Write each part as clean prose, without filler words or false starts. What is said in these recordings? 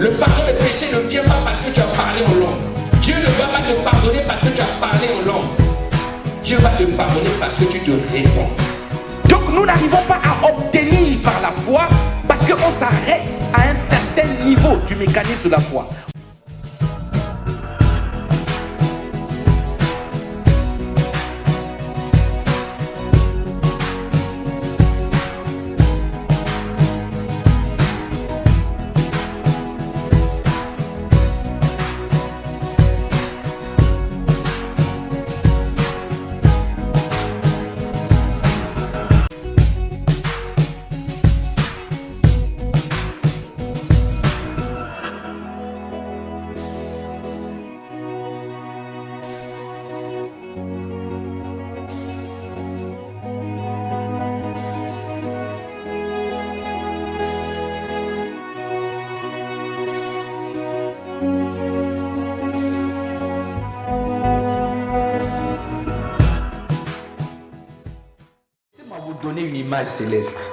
Le pardon des péchés ne vient pas parce que tu as parlé en langue. Dieu ne va pas te pardonner parce que tu as parlé en langue. Dieu va te pardonner parce que tu te réponds. Donc nous n'arrivons pas à obtenir par la foi parce qu'on s'arrête à un certain niveau du mécanisme de la foi. Donner une image céleste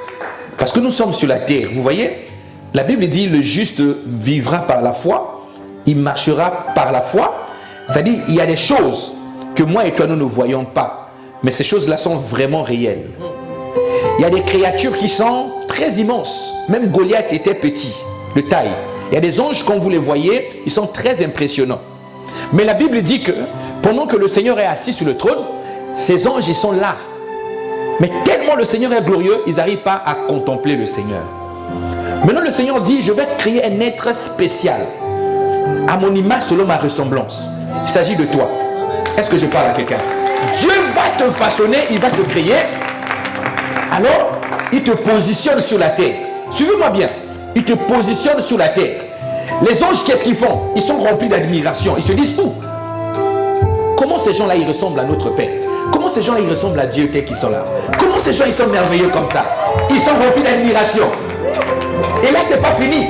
parce que nous sommes sur la terre, vous voyez, la Bible dit le juste vivra par la foi, il marchera par la foi, c'est-à-dire il y a des choses que moi et toi nous ne voyons pas, mais ces choses là sont vraiment réelles. Il y a des créatures qui sont très immenses, même Goliath était petit de taille. Il y a des anges, quand vous les voyez, ils sont très impressionnants, mais la Bible dit que pendant que le Seigneur est assis sur le trône, ces anges ils sont là. Mais tellement le Seigneur est glorieux, ils n'arrivent pas à contempler le Seigneur. Maintenant le Seigneur dit, je vais créer un être spécial, à mon image selon ma ressemblance. Il s'agit de toi. Est-ce que je parle à quelqu'un? Dieu va te façonner, il va te créer. Alors, il te positionne sur la terre. Suivez-moi bien. Il te positionne sur la terre. Les anges, qu'est-ce qu'ils font? Ils sont remplis d'admiration. Ils se disent, où? Comment ces gens-là, ils ressemblent à notre Père? Comment ces gens-là, ils ressemblent à Dieu tel qu'ils sont là? Comment ces gens, ils sont merveilleux comme ça? Ils sont remplis d'admiration. Et là, c'est pas fini.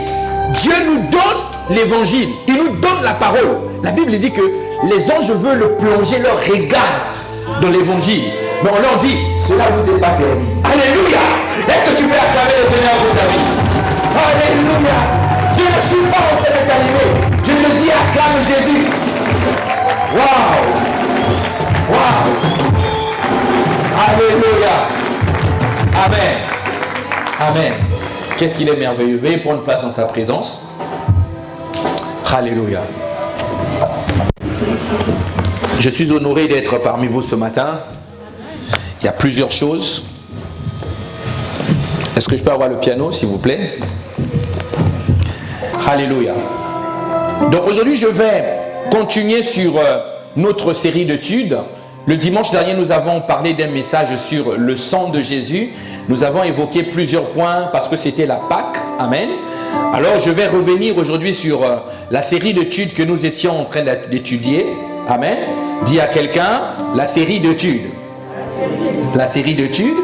Dieu nous donne l'évangile. Il nous donne la parole. La Bible dit que les anges veulent plonger leur regard dans l'évangile. Mais on leur dit, cela vous est pas permis. Alléluia! Est-ce que tu peux acclamer le Seigneur pour ta vie? Alléluia! Je ne suis pas en train de t'animer. Je te dis, acclame Jésus. Waouh! Waouh! Alléluia. Amen. Amen. Qu'est-ce qu'il est merveilleux. Veuillez prendre place dans sa présence. Alléluia. Je suis honoré d'être parmi vous ce matin. Il y a plusieurs choses. Est-ce que je peux avoir le piano, s'il vous plaît? Alléluia. Donc aujourd'hui, je vais continuer sur notre série d'études. Le dimanche dernier, nous avons parlé d'un message sur le sang de Jésus. Nous avons évoqué plusieurs points parce que c'était la Pâque. Amen. Alors, je vais revenir aujourd'hui sur la série d'études que nous étions en train d'étudier. Amen. Dis à quelqu'un, la série d'études. La série d'études.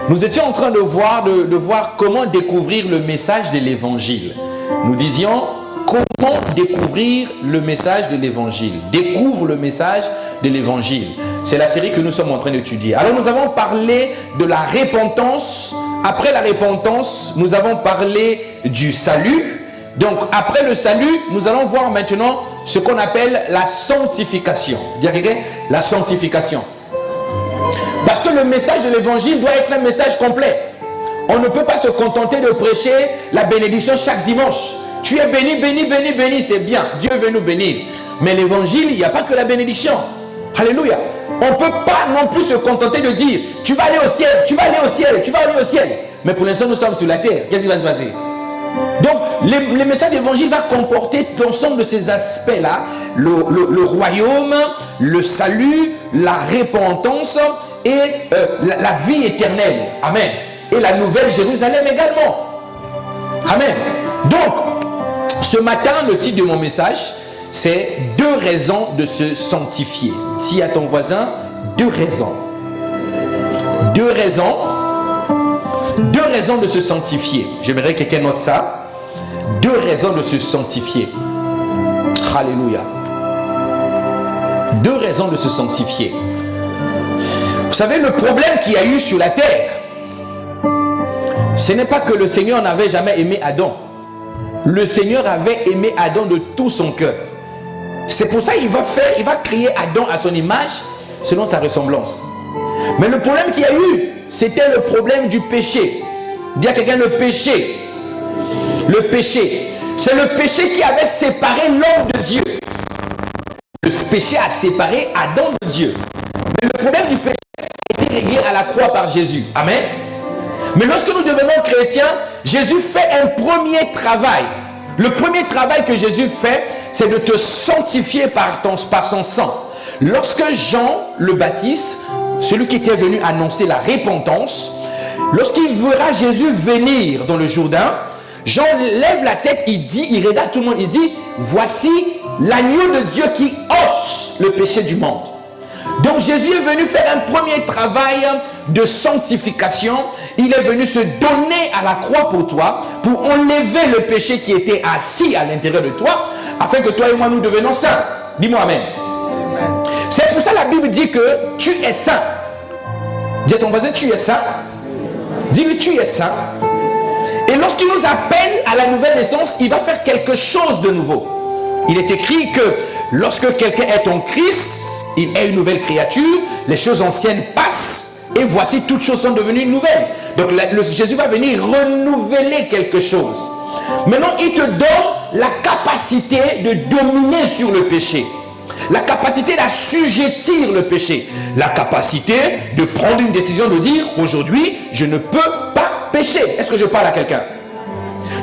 Nous étions en train de voir comment découvrir le message de l'évangile. Nous disions comment découvrir le message de l'évangile. Découvre le message de l'évangile. C'est la série que nous sommes en train d'étudier. Alors nous avons parlé de la repentance. Après la repentance, nous avons parlé du salut. Donc après le salut, nous allons voir maintenant ce qu'on appelle la sanctification. Dis à quelqu'un, la sanctification. Parce que le message de l'évangile doit être un message complet. On ne peut pas se contenter de prêcher la bénédiction chaque dimanche. Tu es béni, béni, béni, béni, c'est bien. Dieu veut nous bénir. Mais l'évangile, il n'y a pas que la bénédiction. Alléluia. On ne peut pas non plus se contenter de dire, tu vas aller au ciel, tu vas aller au ciel, tu vas aller au ciel. Mais pour l'instant, nous sommes sur la terre. Qu'est-ce qui va se passer? Donc, le message d'évangile va comporter l'ensemble de ces aspects-là. Le royaume, le salut, la repentance et la vie éternelle. Amen. Et la nouvelle Jérusalem également. Amen. Donc, ce matin, le titre de mon message, c'est 2 raisons de se sanctifier. Dis à ton voisin, 2 raisons. 2 raisons. 2 raisons de se sanctifier. J'aimerais que quelqu'un note ça. 2 raisons de se sanctifier. Alléluia. 2 raisons de se sanctifier. Vous savez, le problème qu'il y a eu sur la terre, ce n'est pas que le Seigneur n'avait jamais aimé Adam. le Seigneur avait aimé Adam de tout son cœur. C'est pour ça qu'il va créer Adam à son image, selon sa ressemblance. Mais le problème qu'il y a eu, c'était le problème du péché. Dis à quelqu'un le péché. Le péché. C'est le péché qui avait séparé l'homme de Dieu. Le péché a séparé Adam de Dieu. Mais le problème du péché a été réglé à la croix par Jésus. Amen. Mais lorsque nous devenons chrétiens, Jésus fait un premier travail. Le premier travail que Jésus fait, c'est de te sanctifier par son sang. Lorsque Jean le Baptiste, celui qui était venu annoncer la repentance, lorsqu'il verra Jésus venir dans le Jourdain, Jean lève la tête, il regarde tout le monde, il dit, voici l'agneau de Dieu qui ôte le péché du monde. Donc Jésus est venu faire un premier travail de sanctification. Il est venu se donner à la croix pour toi, pour enlever le péché qui était assis à l'intérieur de toi, afin que toi et moi nous devenions saints. Dis-moi amen. C'est pour ça que la Bible dit que tu es saint. Dis à ton voisin, tu es saint. Dis-lui, tu es saint. Et lorsqu'il nous appelle à la nouvelle naissance, il va faire quelque chose de nouveau. Il est écrit que lorsque quelqu'un est en Christ, il est une nouvelle créature, les choses anciennes passent et voici toutes choses sont devenues nouvelles. Donc Jésus va venir renouveler quelque chose. Maintenant, il te donne la capacité de dominer sur le péché. La capacité d'assujettir le péché. La capacité de prendre une décision de dire aujourd'hui, je ne peux pas pécher. Est-ce que je parle à quelqu'un?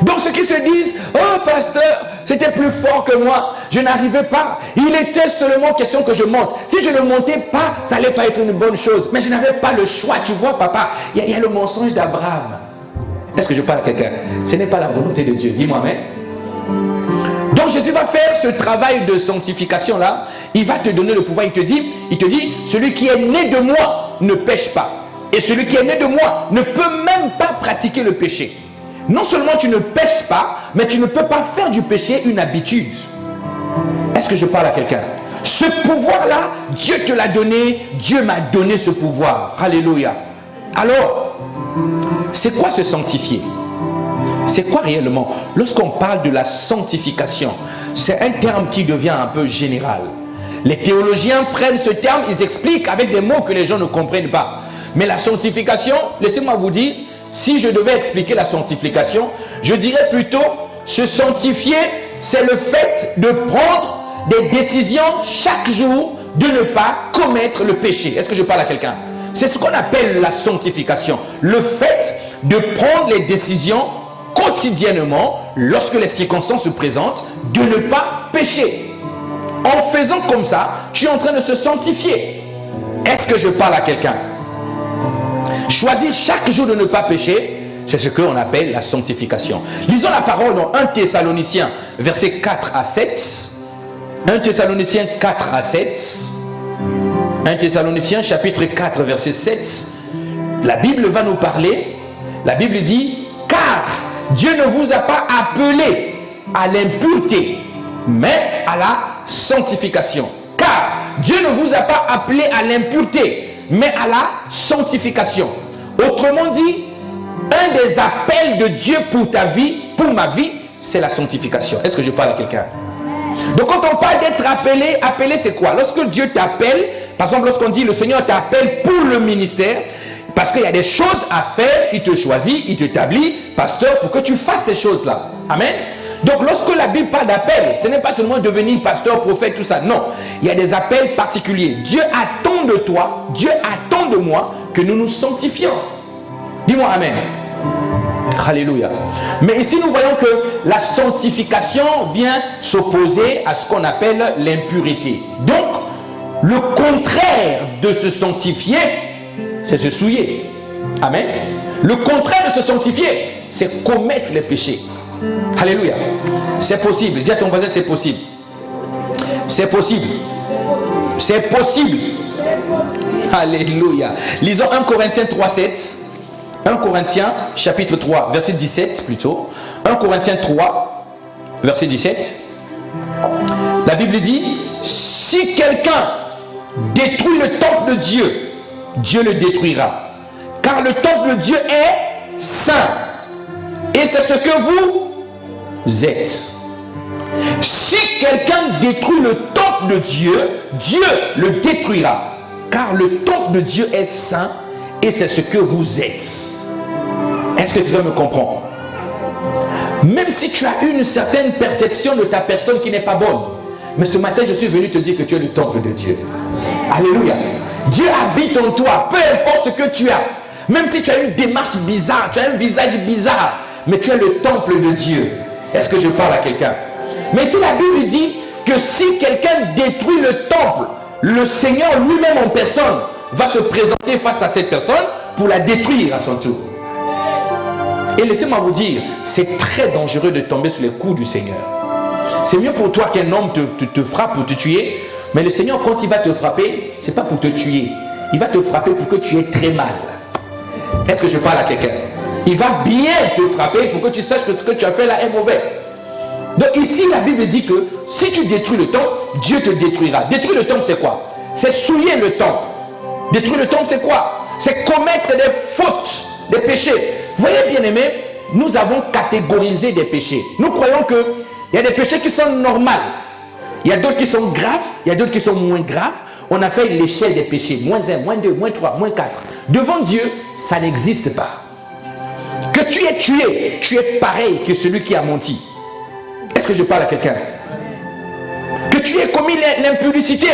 Donc ceux qui se disent, oh pasteur, c'était plus fort que moi, je n'arrivais pas, il était seulement question que je monte. Si je ne montais pas, ça n'allait pas être une bonne chose. Mais je n'avais pas le choix, tu vois papa, il y a le mensonge d'Abraham. Est-ce que je parle à quelqu'un? Ce n'est pas la volonté de Dieu, dis-moi amen. Donc Jésus va faire ce travail de sanctification là, il va te donner le pouvoir, il te dit, celui qui est né de moi ne pêche pas. Et celui qui est né de moi ne peut même pas pratiquer le péché. Non seulement tu ne pêches pas, mais tu ne peux pas faire du péché une habitude. Est-ce que je parle à quelqu'un? Ce pouvoir-là, Dieu te l'a donné, Dieu m'a donné ce pouvoir. Alléluia. Alors, c'est quoi se sanctifier? C'est quoi réellement? Lorsqu'on parle de la sanctification, c'est un terme qui devient un peu général. Les théologiens prennent ce terme, ils expliquent avec des mots que les gens ne comprennent pas. Mais la sanctification, laissez-moi vous dire, si je devais expliquer la sanctification, je dirais plutôt, se sanctifier, c'est le fait de prendre des décisions chaque jour de ne pas commettre le péché. Est-ce que je parle à quelqu'un? C'est ce qu'on appelle la sanctification. Le fait de prendre les décisions quotidiennement, lorsque les circonstances se présentent, de ne pas pécher. En faisant comme ça, tu es en train de se sanctifier. Est-ce que je parle à quelqu'un? Choisir chaque jour de ne pas pécher, c'est ce qu'on appelle la sanctification. Lisons la parole dans 1 Thessaloniciens, versets 4 à 7. 1 Thessaloniciens 4 à 7. 1 Thessaloniciens chapitre 4, verset 7. La Bible va nous parler. La Bible dit, car Dieu ne vous a pas appelé à l'impureté, mais à la sanctification. Car Dieu ne vous a pas appelé à l'impureté, mais à la sanctification. Autrement dit, un des appels de Dieu pour ta vie, pour ma vie, c'est la sanctification. Est-ce que je parle à quelqu'un? Donc quand on parle d'être appelé, appelé c'est quoi? Lorsque Dieu t'appelle, par exemple lorsqu'on dit le Seigneur t'appelle pour le ministère, parce qu'il y a des choses à faire, il te choisit, il t'établit, pasteur, pour que tu fasses ces choses-là. Amen. Donc lorsque la Bible parle d'appel, ce n'est pas seulement devenir pasteur, prophète, tout ça. Non, il y a des appels particuliers. Dieu attend de toi, Dieu attend de moi que nous nous sanctifions. Dis-moi amen. Alléluia. Mais ici nous voyons que la sanctification vient s'opposer à ce qu'on appelle l'impureté. Donc le contraire de se sanctifier, c'est se souiller. Amen. Le contraire de se sanctifier, c'est commettre les péchés. Alléluia. C'est possible. Dis à ton voisin, c'est possible. C'est possible. C'est possible. Alléluia. Lisons 1 Corinthiens 3, 7. 1 Corinthiens chapitre 3, verset 17 plutôt. 1 Corinthiens 3, verset 17. La Bible dit, si quelqu'un détruit le temple de Dieu, Dieu le détruira. Car le temple de Dieu est saint. Et c'est ce que vous êtes. Si quelqu'un détruit le temple de Dieu, Dieu le détruira. Car le temple de Dieu est saint et c'est ce que vous êtes. Est-ce que tu me comprends? Même si tu as une certaine perception de ta personne qui n'est pas bonne, mais ce matin, je suis venu te dire que tu es le temple de Dieu. Alléluia. Dieu habite en toi, peu importe ce que tu as. Même si tu as une démarche bizarre, tu as un visage bizarre, mais tu es le temple de Dieu. Est-ce que je parle à quelqu'un? Mais si la Bible dit que si quelqu'un détruit le temple, le Seigneur lui-même en personne va se présenter face à cette personne pour la détruire à son tour. Et laissez-moi vous dire, c'est très dangereux de tomber sous les coups du Seigneur. C'est mieux pour toi qu'un homme te frappe pour te tuer, mais le Seigneur, quand il va te frapper, ce n'est pas pour te tuer. Il va te frapper pour que tu aies très mal. Est-ce que je parle à quelqu'un? Il va bien te frapper pour que tu saches que ce que tu as fait là est mauvais. Donc ici, la Bible dit que si tu détruis le temple, Dieu te détruira. Détruire le temple, c'est quoi? C'est souiller le temple. Détruire le temple, c'est quoi? C'est commettre des fautes, des péchés. Vous voyez, bien aimé, nous avons catégorisé des péchés. Nous croyons qu'il y a des péchés qui sont normaux. Il y a d'autres qui sont graves, il y a d'autres qui sont moins graves. On a fait l'échelle des péchés. Moins 1, moins 2, moins 3, moins 4. Devant Dieu, ça n'existe pas. Que tu aies tué, tu es pareil que celui qui a menti. Est-ce que je parle à quelqu'un? Que tu aies commis l'impudicité,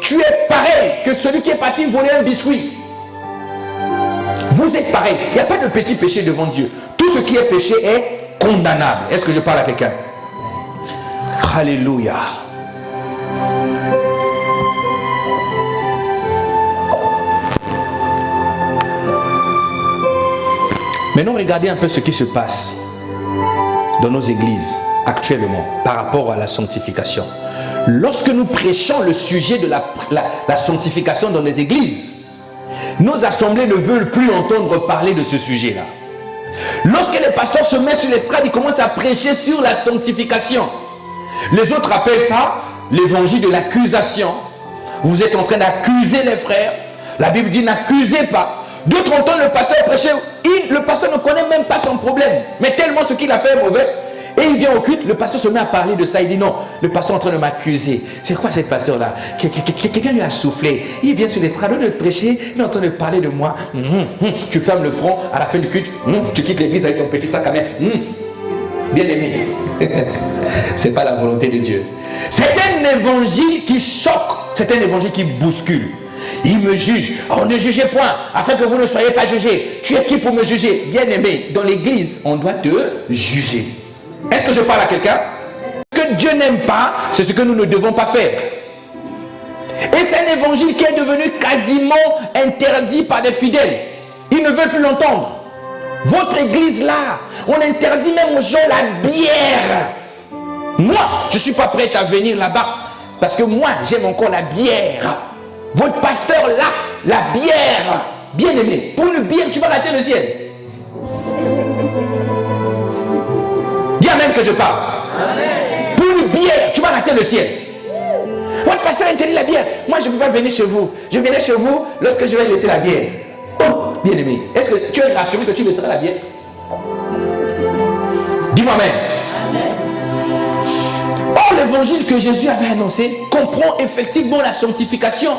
tu es pareil que celui qui est parti voler un biscuit. Vous êtes pareil. Il n'y a pas de petit péché devant Dieu. Tout ce qui est péché est condamnable. Est-ce que je parle à quelqu'un? Alléluia. Maintenant, regardez un peu ce qui se passe dans nos églises actuellement par rapport à la sanctification. Lorsque nous prêchons le sujet de la sanctification dans les églises, nos assemblées ne veulent plus entendre parler de ce sujet-là. Lorsque les pasteurs se mettent sur l'estrade, ils commencent à prêcher sur la sanctification. Les autres appellent ça l'évangile de l'accusation. Vous êtes en train d'accuser les frères. La Bible dit n'accusez pas. D'autres entendent le pasteur prêcher. Le pasteur ne connaît même pas son problème. Mais tellement ce qu'il a fait est mauvais. Et il vient au culte, le pasteur se met à parler de ça. Il dit non, le pasteur est en train de m'accuser. C'est quoi cette pasteur-là? Quelqu'un lui a soufflé. Il vient sur l'estrade, de prêcher, il est en train de parler de moi. Tu fermes le front à la fin du culte. Tu quittes l'église avec ton petit sac à main. Bien aimé. C'est pas la volonté de Dieu. C'est un évangile qui choque. C'est un évangile qui bouscule. Il me juge. Oh, ne jugez point, afin que vous ne soyez pas jugés. Tu es qui pour me juger? Bien aimé, dans l'église, on doit te juger. Est-ce que je parle à quelqu'un? Ce que Dieu n'aime pas, c'est ce que nous ne devons pas faire. Et c'est un évangile qui est devenu quasiment interdit par des fidèles. Ils ne veulent plus l'entendre. Votre église là, on interdit même aux gens la bière. Moi, je ne suis pas prêt à venir là-bas parce que moi, j'aime encore la bière. Votre pasteur là, la bière. Bien aimé, pour une bière, tu vas rater le ciel. Dis amen que je parle. Amen. Pour une bière, tu vas rater le ciel. Votre pasteur interdit la bière. Moi, je ne peux pas venir chez vous. Je viendrai chez vous lorsque je vais laisser la bière. Oh, bien aimé, est-ce que tu es rassuré que tu laisseras la bière? Dis-moi amen. Or, l'évangile que Jésus avait annoncé comprend effectivement la sanctification.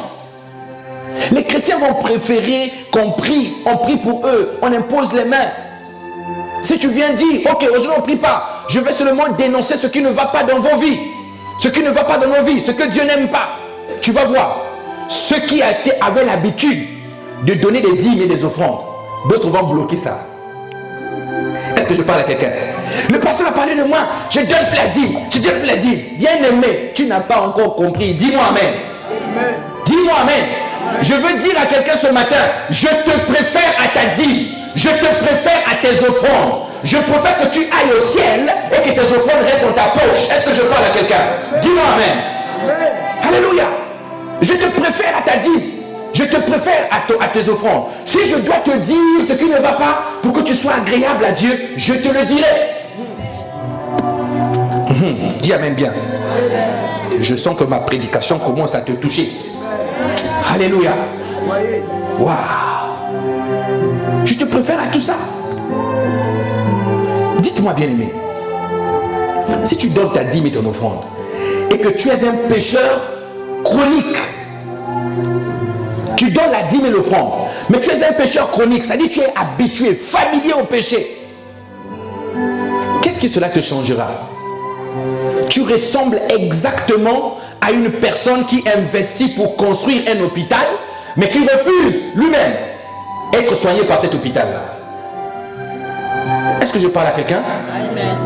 Les chrétiens vont préférer qu'on prie, on prie pour eux, on impose les mains. Si tu viens dire, ok, aujourd'hui on ne prie pas, je vais seulement dénoncer ce qui ne va pas dans vos vies, ce qui ne va pas dans nos vies, ce que Dieu n'aime pas. Tu vas voir, ceux qui avaient l'habitude de donner des dîmes et des offrandes, d'autres vont bloquer ça. Est-ce que je parle à quelqu'un? Le pasteur a parlé de moi, je donne plein de dîmes, je donne plein de dîmes. Bien aimé, tu n'as pas encore compris, dis-moi amen. Amen. Dis-moi amen. Je veux dire à quelqu'un ce matin, je te préfère à ta dîme, je te préfère à tes offrandes. Je préfère que tu ailles au ciel et que tes offrandes restent dans ta poche. Est-ce que je parle à quelqu'un? Dis-moi amen. Amen. Alléluia. Je te préfère à ta dîme. Je te préfère à tes offrandes. Si je dois te dire ce qui ne va pas pour que tu sois agréable à Dieu, je te le dirai. Dis amen bien. Je sens que ma prédication commence à te toucher. Alléluia. Waouh. Tu te préfères à tout ça? Dites-moi bien aimé. Si tu donnes ta dîme et ton offrande, et que tu es un pécheur chronique, tu donnes la dîme et l'offrande, mais tu es un pécheur chronique, c'est-à-dire que tu es habitué, familier au péché. Qu'est-ce que cela te changera? Tu ressembles exactement à une personne qui investit pour construire un hôpital, mais qui refuse lui-même être soigné par cet hôpital-là. Est-ce que je parle à quelqu'un? Amen.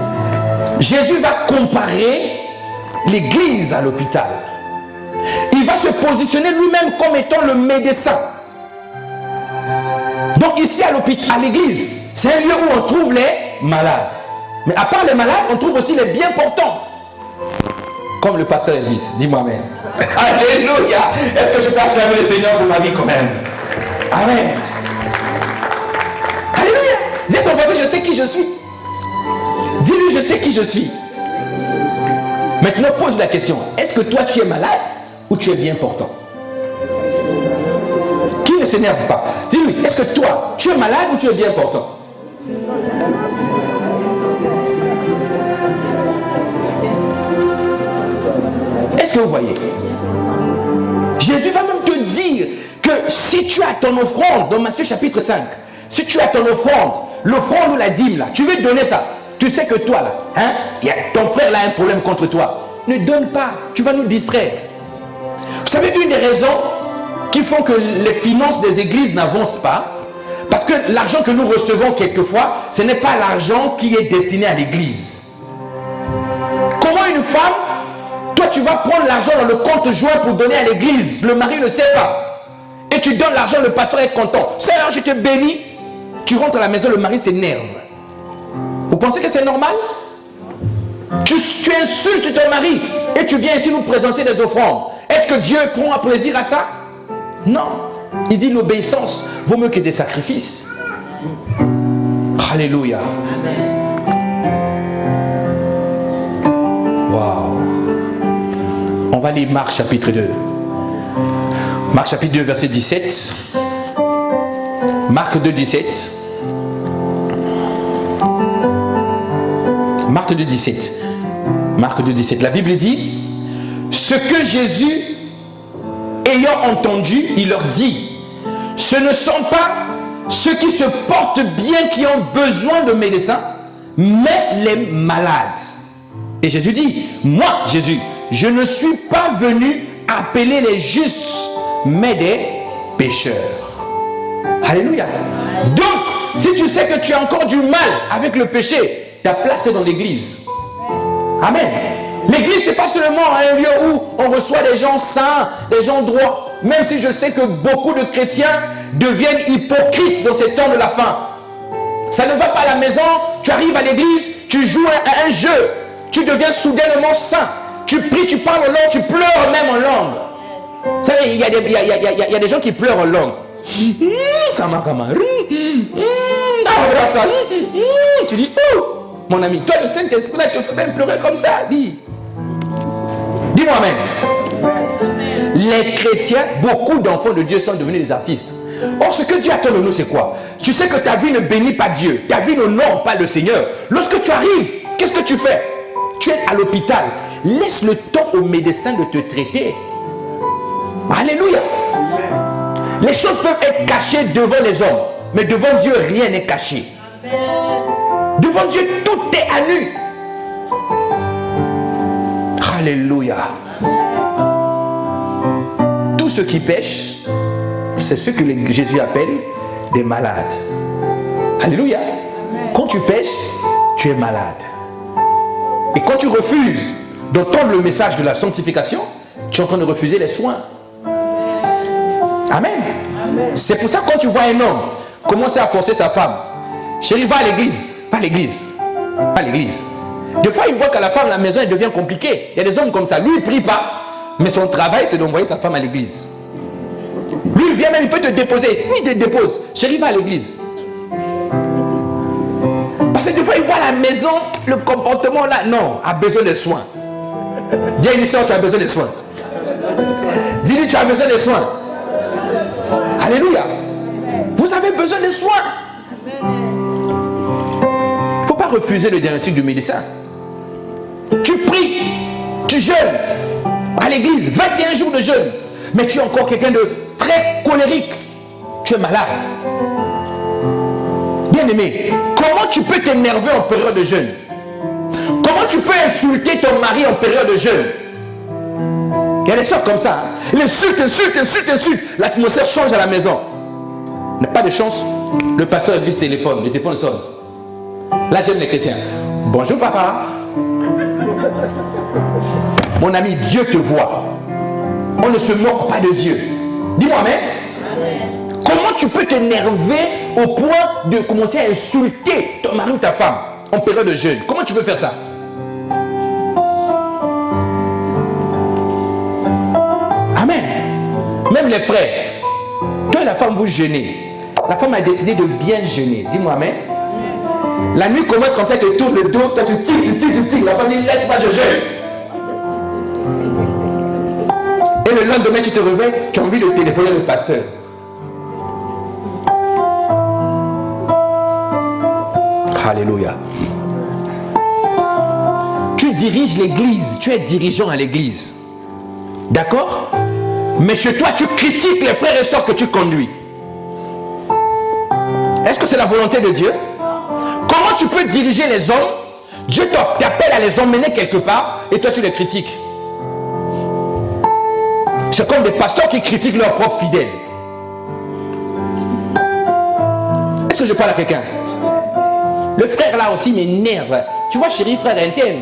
Jésus va comparer l'église à l'hôpital. Il va se positionner lui-même comme étant le médecin. Donc ici à l'hôpital, à l'église, c'est un lieu où on trouve les malades. Mais à part les malades, on trouve aussi les bien portants. Comme le pasteur Elvis, dis-moi amen. Alléluia. Est-ce que je peux acclamer le Seigneur pour ma vie quand même? Amen. Alléluia. Dis à ton voisin, je sais qui je suis. Dis-lui, je sais qui je suis. Maintenant, pose la question. Est-ce que toi, tu es malade ou tu es bien portant? Qui ne s'énerve pas? Dis-lui, est-ce que toi, tu es malade ou tu es bien portant? Est-ce que vous voyez? Jésus va même te dire que si tu as ton offrande, dans Matthieu chapitre 5, si tu as ton offrande, l'offrande ou la dîme là, tu veux donner ça. Tu sais que toi là, ton frère là a un problème contre toi. Ne donne pas, tu vas nous distraire. Vous savez, une des raisons qui font que les finances des églises n'avancent pas, parce que l'argent que nous recevons quelquefois, ce n'est pas l'argent qui est destiné à l'église. Comment une femme, toi tu vas prendre l'argent dans le compte joint pour donner à l'église, le mari ne sait pas, et tu donnes l'argent, le pasteur est content. Sœur, je te bénis. Tu rentres à la maison, le mari s'énerve. Vous pensez que c'est normal? Tu insultes ton mari et tu viens ici nous présenter des offrandes. Est-ce que Dieu prend plaisir à ça? Non. Il dit l'obéissance vaut mieux que des sacrifices. Alléluia. Waouh. On va lire Marc chapitre 2. Marc chapitre 2 verset 17. Marc 2 17. Marc 2 17. Marc 2 17. La Bible dit: ce que Jésus, ayant entendu, il leur dit: ce ne sont pas ceux qui se portent bien qui ont besoin de médecins, mais les malades. Et Jésus dit: moi, Jésus, je ne suis pas venu appeler les justes, mais des pécheurs. Alléluia. Donc, si tu sais que tu as encore du mal avec le péché, ta place est dans l'église. Amen. L'église, ce n'est pas seulement un lieu où on reçoit des gens saints, des gens droits. Même si je sais que beaucoup de chrétiens deviennent hypocrites dans ces temps de la fin. Ça ne va pas à la maison, tu arrives à l'église, tu joues à un jeu, tu deviens soudainement saint. Tu pries, tu parles en langue, tu pleures même en langue. Vous savez, il y a des gens qui pleurent en langue. Tu dis, oh, mon ami, toi le Saint-Esprit te fait même pleurer comme ça. Dis-moi amen. Les chrétiens, beaucoup d'enfants de Dieu sont devenus des artistes. Or, ce que Dieu attend de nous, c'est quoi? Tu sais que ta vie ne bénit pas Dieu, ta vie n'honore pas le Seigneur. Lorsque tu arrives, qu'est-ce que tu fais? Tu es à l'hôpital. Laisse le temps au médecin de te traiter. Alléluia. Les choses peuvent être cachées devant les hommes, mais devant Dieu, rien n'est caché. Devant Dieu, tout est à nu. Alléluia. Tous ceux qui pêchent, c'est ceux que Jésus appelle des malades. Alléluia. Quand tu pêches, tu es malade. Et quand tu refuses d'entendre le message de la sanctification, tu es en train de refuser les soins. Amen. C'est pour ça que quand tu vois un homme commencer à forcer sa femme, chérie, va à l'église. Pas l'église. Pas l'église. Des fois, il voit qu'à la femme, la maison, elle devient compliquée. Il y a des hommes comme ça. Lui, il ne prie pas. Mais son travail, c'est d'envoyer sa femme à l'église. Lui, il vient même, il peut te déposer. Lui, il te dépose. Chérie, va à l'église. Parce que des fois, il voit la maison, le comportement là. Non, a besoin de soins. Dis à une soeur, tu as besoin de soins. Dis-lui, tu as besoin de soins. Alléluia. Vous avez besoin de soins. Il ne faut pas refuser le diagnostic du médecin. pries, tu jeûnes à l'église, 21 jours de jeûne, mais tu es encore quelqu'un de très colérique. Tu es malade. Bien-aimé, comment tu peux t'énerver en période de jeûne? Comment tu peux insulter ton mari en période de jeûne? Il y a des soeurs comme ça. Hein? Il insulte. L'atmosphère change à la maison. Il n'y a pas de chance. Le pasteur vise le téléphone sonne. Là, j'aime les chrétiens. Bonjour papa. Mon ami, Dieu te voit. On ne se moque pas de Dieu. Dis-moi, amen. Comment tu peux t'énerver au point de commencer à insulter ton mari ou ta femme en période de jeûne? Comment tu peux faire ça? Amen. Même les frères, toi et la femme vous jeûnez. La femme a décidé de bien jeûner. Dis-moi, amen. La nuit commence comme ça, tu tournes le dos, toi tu tires. La femme dit, laisse-moi, je jeûne. Et le lendemain, tu te réveilles, tu as envie de téléphoner le pasteur. Alléluia. Tu diriges l'église, tu es dirigeant à l'église. D'accord? Mais chez toi, tu critiques les frères et sœurs que tu conduis. Est-ce que c'est la volonté de Dieu? Comment tu peux diriger les hommes? Dieu t'appelle à les emmener quelque part et toi tu les critiques. C'est comme des pasteurs qui critiquent leurs propres fidèles. Est-ce que je parle à quelqu'un? Le frère là aussi m'énerve. Tu vois, chéri, frère interne.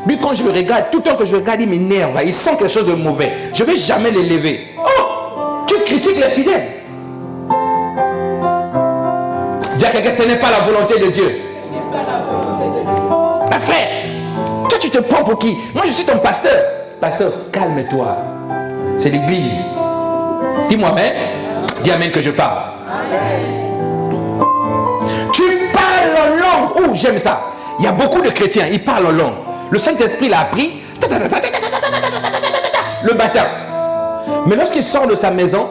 Lui, quand je le regarde, tout le temps que je le regarde, il m'énerve. Il sent quelque chose de mauvais. Je ne vais jamais l'élever. Oh, tu critiques les fidèles. Dis à quelqu'un, ce n'est pas la volonté de Dieu. Ma frère, toi tu te prends pour qui? Moi je suis ton pasteur. Pasteur, calme-toi. C'est l'église. Dis-moi amen. Dis amen que je parle. Amen. Tu parles en langue. Oh, j'aime ça. Il y a beaucoup de chrétiens, ils parlent en langue. Le Saint-Esprit l'a appris. Le bâtard. Mais lorsqu'il sort de sa maison,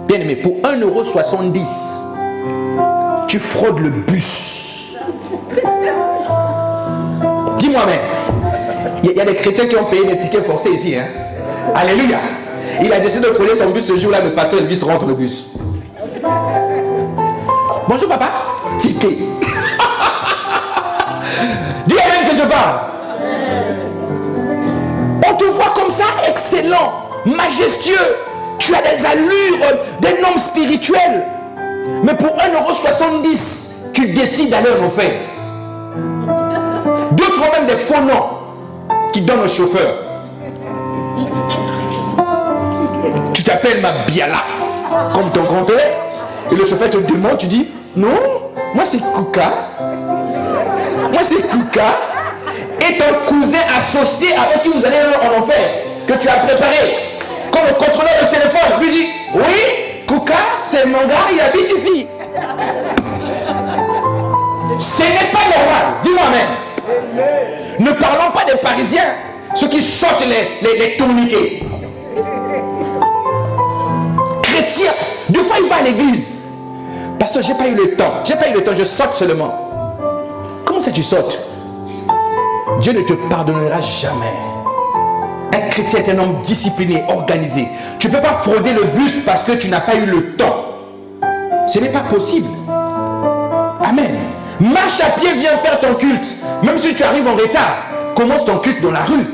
bien aimé, pour 1,70 €, tu fraudes le bus. Dis-moi même. Il y a des chrétiens qui ont payé des tickets forcés ici. Hein? Alléluia. Il a décidé de frauder son bus ce jour-là. Le pasteur Elvis rentre le bus. Bonjour papa. Ticket. Dis à même que je parle. On te voit comme ça, excellent, majestueux. Tu as des allures d'un homme spirituel. Mais pour 1,70 €, tu décides d'aller en enfer. D'autres ont même des faux noms qui donnent au chauffeur. Tu t'appelles Mabiala, comme ton grand-père, et le chauffeur te demande, tu dis, non, moi c'est Kouka. Moi c'est Kouka. Et ton cousin associé avec qui vous allez en enfer, que tu as préparé. Quand le contrôleur de téléphone lui dit, oui, Kouka, c'est mon gars, il habite ici. Ce n'est pas normal. Dis-moi même. Ne parlons pas des Parisiens, ceux qui sortent les tourniquets. Chrétien, deux fois il va à l'église. Parce que j'ai pas eu le temps. Je saute seulement. Comment ça tu sautes? Dieu ne te pardonnera jamais. Un chrétien est un homme discipliné, organisé. Tu ne peux pas frauder le bus parce que tu n'as pas eu le temps. Ce n'est pas possible. Amen. Marche à pied, viens faire ton culte. Même si tu arrives en retard, commence ton culte dans la rue.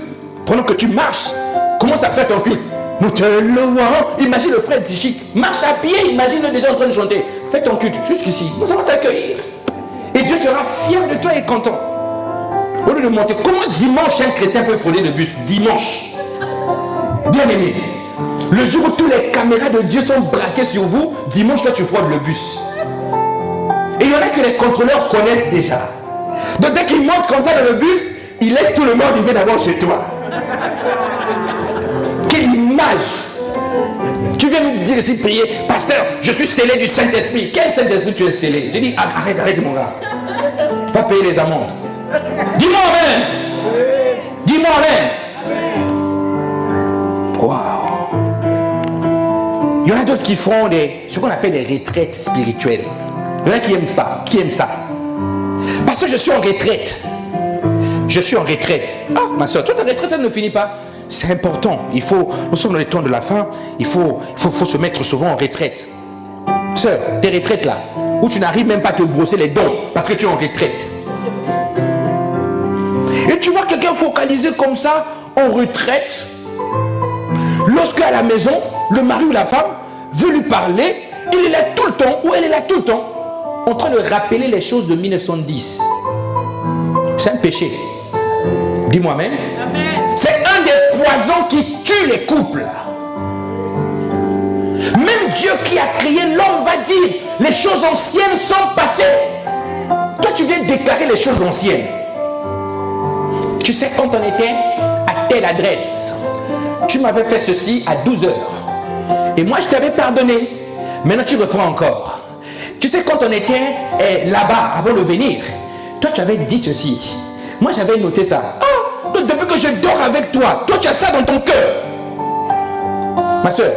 Pendant que tu marches, commence à faire ton culte. Nous te louons. Imagine le frère Tichik. Marche à pied, imagine le déjà en train de chanter. Fais ton culte jusqu'ici. Nous allons t'accueillir. Et Dieu sera fier de toi et content. Au lieu de monter, comment dimanche un chrétien peut frauder le bus? Dimanche. Bien aimé, le jour où toutes les caméras de Dieu sont braquées sur vous, dimanche toi tu fraudes le bus. Et il y en a que les contrôleurs connaissent déjà. Donc dès qu'ils montent comme ça dans le bus, ils laissent tout le monde, ils viennent d'abord chez toi. Quelle image! Tu viens nous dire ici, prier, pasteur, je suis scellé du Saint-Esprit. Quel Saint-Esprit tu es scellé? J'ai dit, arrête mon gars. Va payer les amendes. Dis-moi amen. Dis-moi amen. Waouh. Il y en a d'autres qui font ce qu'on appelle des retraites spirituelles. Il y en a qui n'aiment pas, qui aiment ça. Parce que je suis en retraite. Je suis en retraite. Ah, ma soeur, toi ta retraite elle ne finit pas. C'est important. Nous sommes dans les temps de la fin. Il faut se mettre souvent en retraite. Sœur, tes retraites là, où tu n'arrives même pas à te brosser les dents parce que tu es en retraite. Et tu vois quelqu'un focalisé comme ça, en retraite, lorsque à la maison, le mari ou la femme veut lui parler, il est là tout le temps, ou elle est là tout le temps, en train de rappeler les choses de 1910. C'est un péché. Dis-moi amen. C'est un des poisons qui tue les couples. Même Dieu qui a créé l'homme va dire, les choses anciennes sont passées. Toi tu viens déclarer les choses anciennes. Tu sais, quand on était à telle adresse, tu m'avais fait ceci à 12 heures. Et moi, je t'avais pardonné. Maintenant, tu reprends encore. Tu sais, quand on était là-bas, avant de venir, toi, tu avais dit ceci. Moi, j'avais noté ça. Ah, depuis que je dors avec toi, toi, tu as ça dans ton cœur. Ma soeur,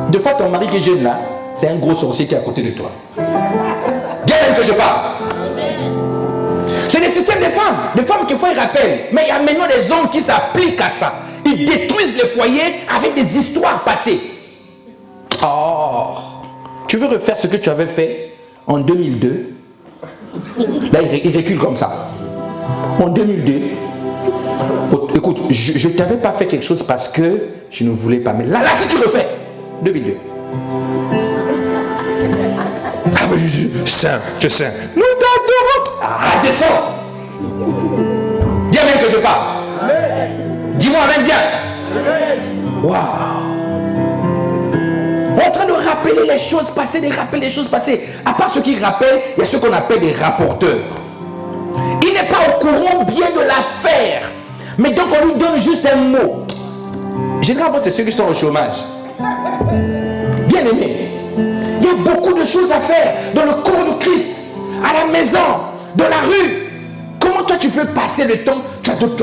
deux fois, ton mari qui est jeune là, c'est un gros sorcier qui est à côté de toi. Bien même que je parle. C'est le système des femmes qu'il faut y rappeler. Mais il y a maintenant des hommes qui s'appliquent à ça. Ils détruisent les foyers avec des histoires passées. Oh, tu veux refaire ce que tu avais fait en 2002? Là, il recule comme ça. En 2002, écoute, je ne t'avais pas fait quelque chose parce que je ne voulais pas. Mais là, si tu le fais, 2002. Ah oui, je sais. Nous t'adorons. Ah, descends. Dis même que je parle. Dis-moi même bien. Waouh. En train de rappeler les choses passées, de rappeler les choses passées. À part ceux qui rappellent, il y a ceux qu'on appelle des rapporteurs. Il n'est pas au courant bien de l'affaire. Mais donc on lui donne juste un mot. Généralement, c'est ceux qui sont au chômage. Bien aimé. Il y a beaucoup de choses à faire dans le corps de Christ, à la maison, dans la rue. Comment toi tu peux passer le temps?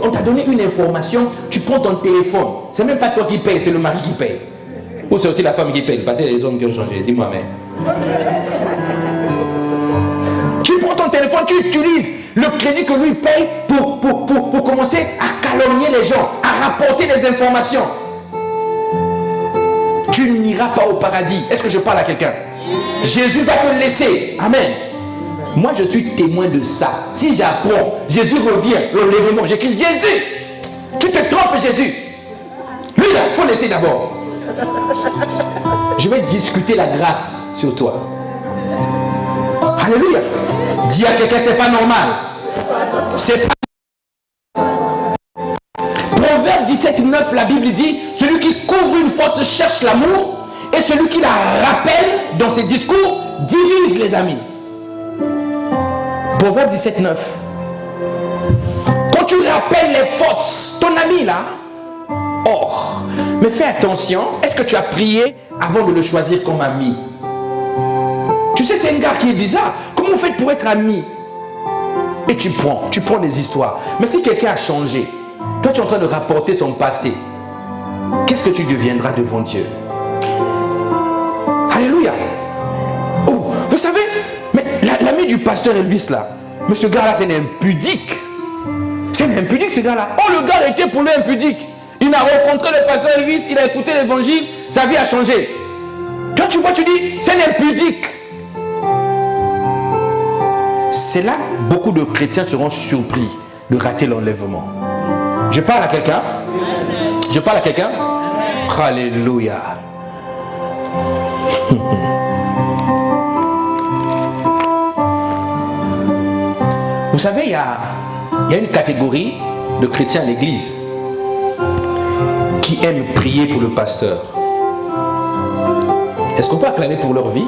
On t'a donné une information, tu prends ton téléphone. C'est même pas toi qui paye, c'est le mari qui paye. Ou c'est aussi la femme qui paye, parce que c'est les hommes qui ont changé. Dis-moi, mais. Tu prends ton téléphone, tu utilises le crédit que lui paye pour commencer à calomnier les gens, à rapporter des informations. Tu n'iras pas au paradis. Est-ce que je parle à quelqu'un? Jésus va te laisser. Amen. Moi, je suis témoin de ça. Si j'apprends, Jésus revient, l'enlèvement. J'écris Jésus. Tu te trompes, Jésus. Lui, là, il faut laisser d'abord. Je vais discuter la grâce sur toi. Alléluia. Dis à quelqu'un, c'est pas normal. C'est pas. Proverbe 17:9, la Bible dit, celui qui couvre une faute cherche l'amour, et celui qui la rappelle dans ses discours divise les amis. Proverbe 17:9. Quand tu rappelles les fautes, ton ami là, oh, mais fais attention, est-ce que tu as prié avant de le choisir comme ami? Tu sais, c'est un gars qui est bizarre. Comment vous faites pour être ami? Et tu prends des histoires. Mais si quelqu'un a changé, toi tu es en train de rapporter son passé, qu'est-ce que tu deviendras devant Dieu? Alléluia. Oh, vous savez, mais l'ami du pasteur Elvis là, mais ce gars là c'est un impudique. C'est un impudique ce gars là. Oh, le gars était pour lui impudique. Il a rencontré le pasteur Elvis, il a écouté l'évangile, sa vie a changé. Toi tu vois, tu dis, c'est un impudique. C'est là beaucoup de chrétiens seront surpris de rater l'enlèvement. Je parle à quelqu'un? Je parle à quelqu'un? Alléluia. Vous savez, il y a une catégorie de chrétiens à l'église qui aiment prier pour le pasteur. Est-ce qu'on peut acclamer pour leur vie?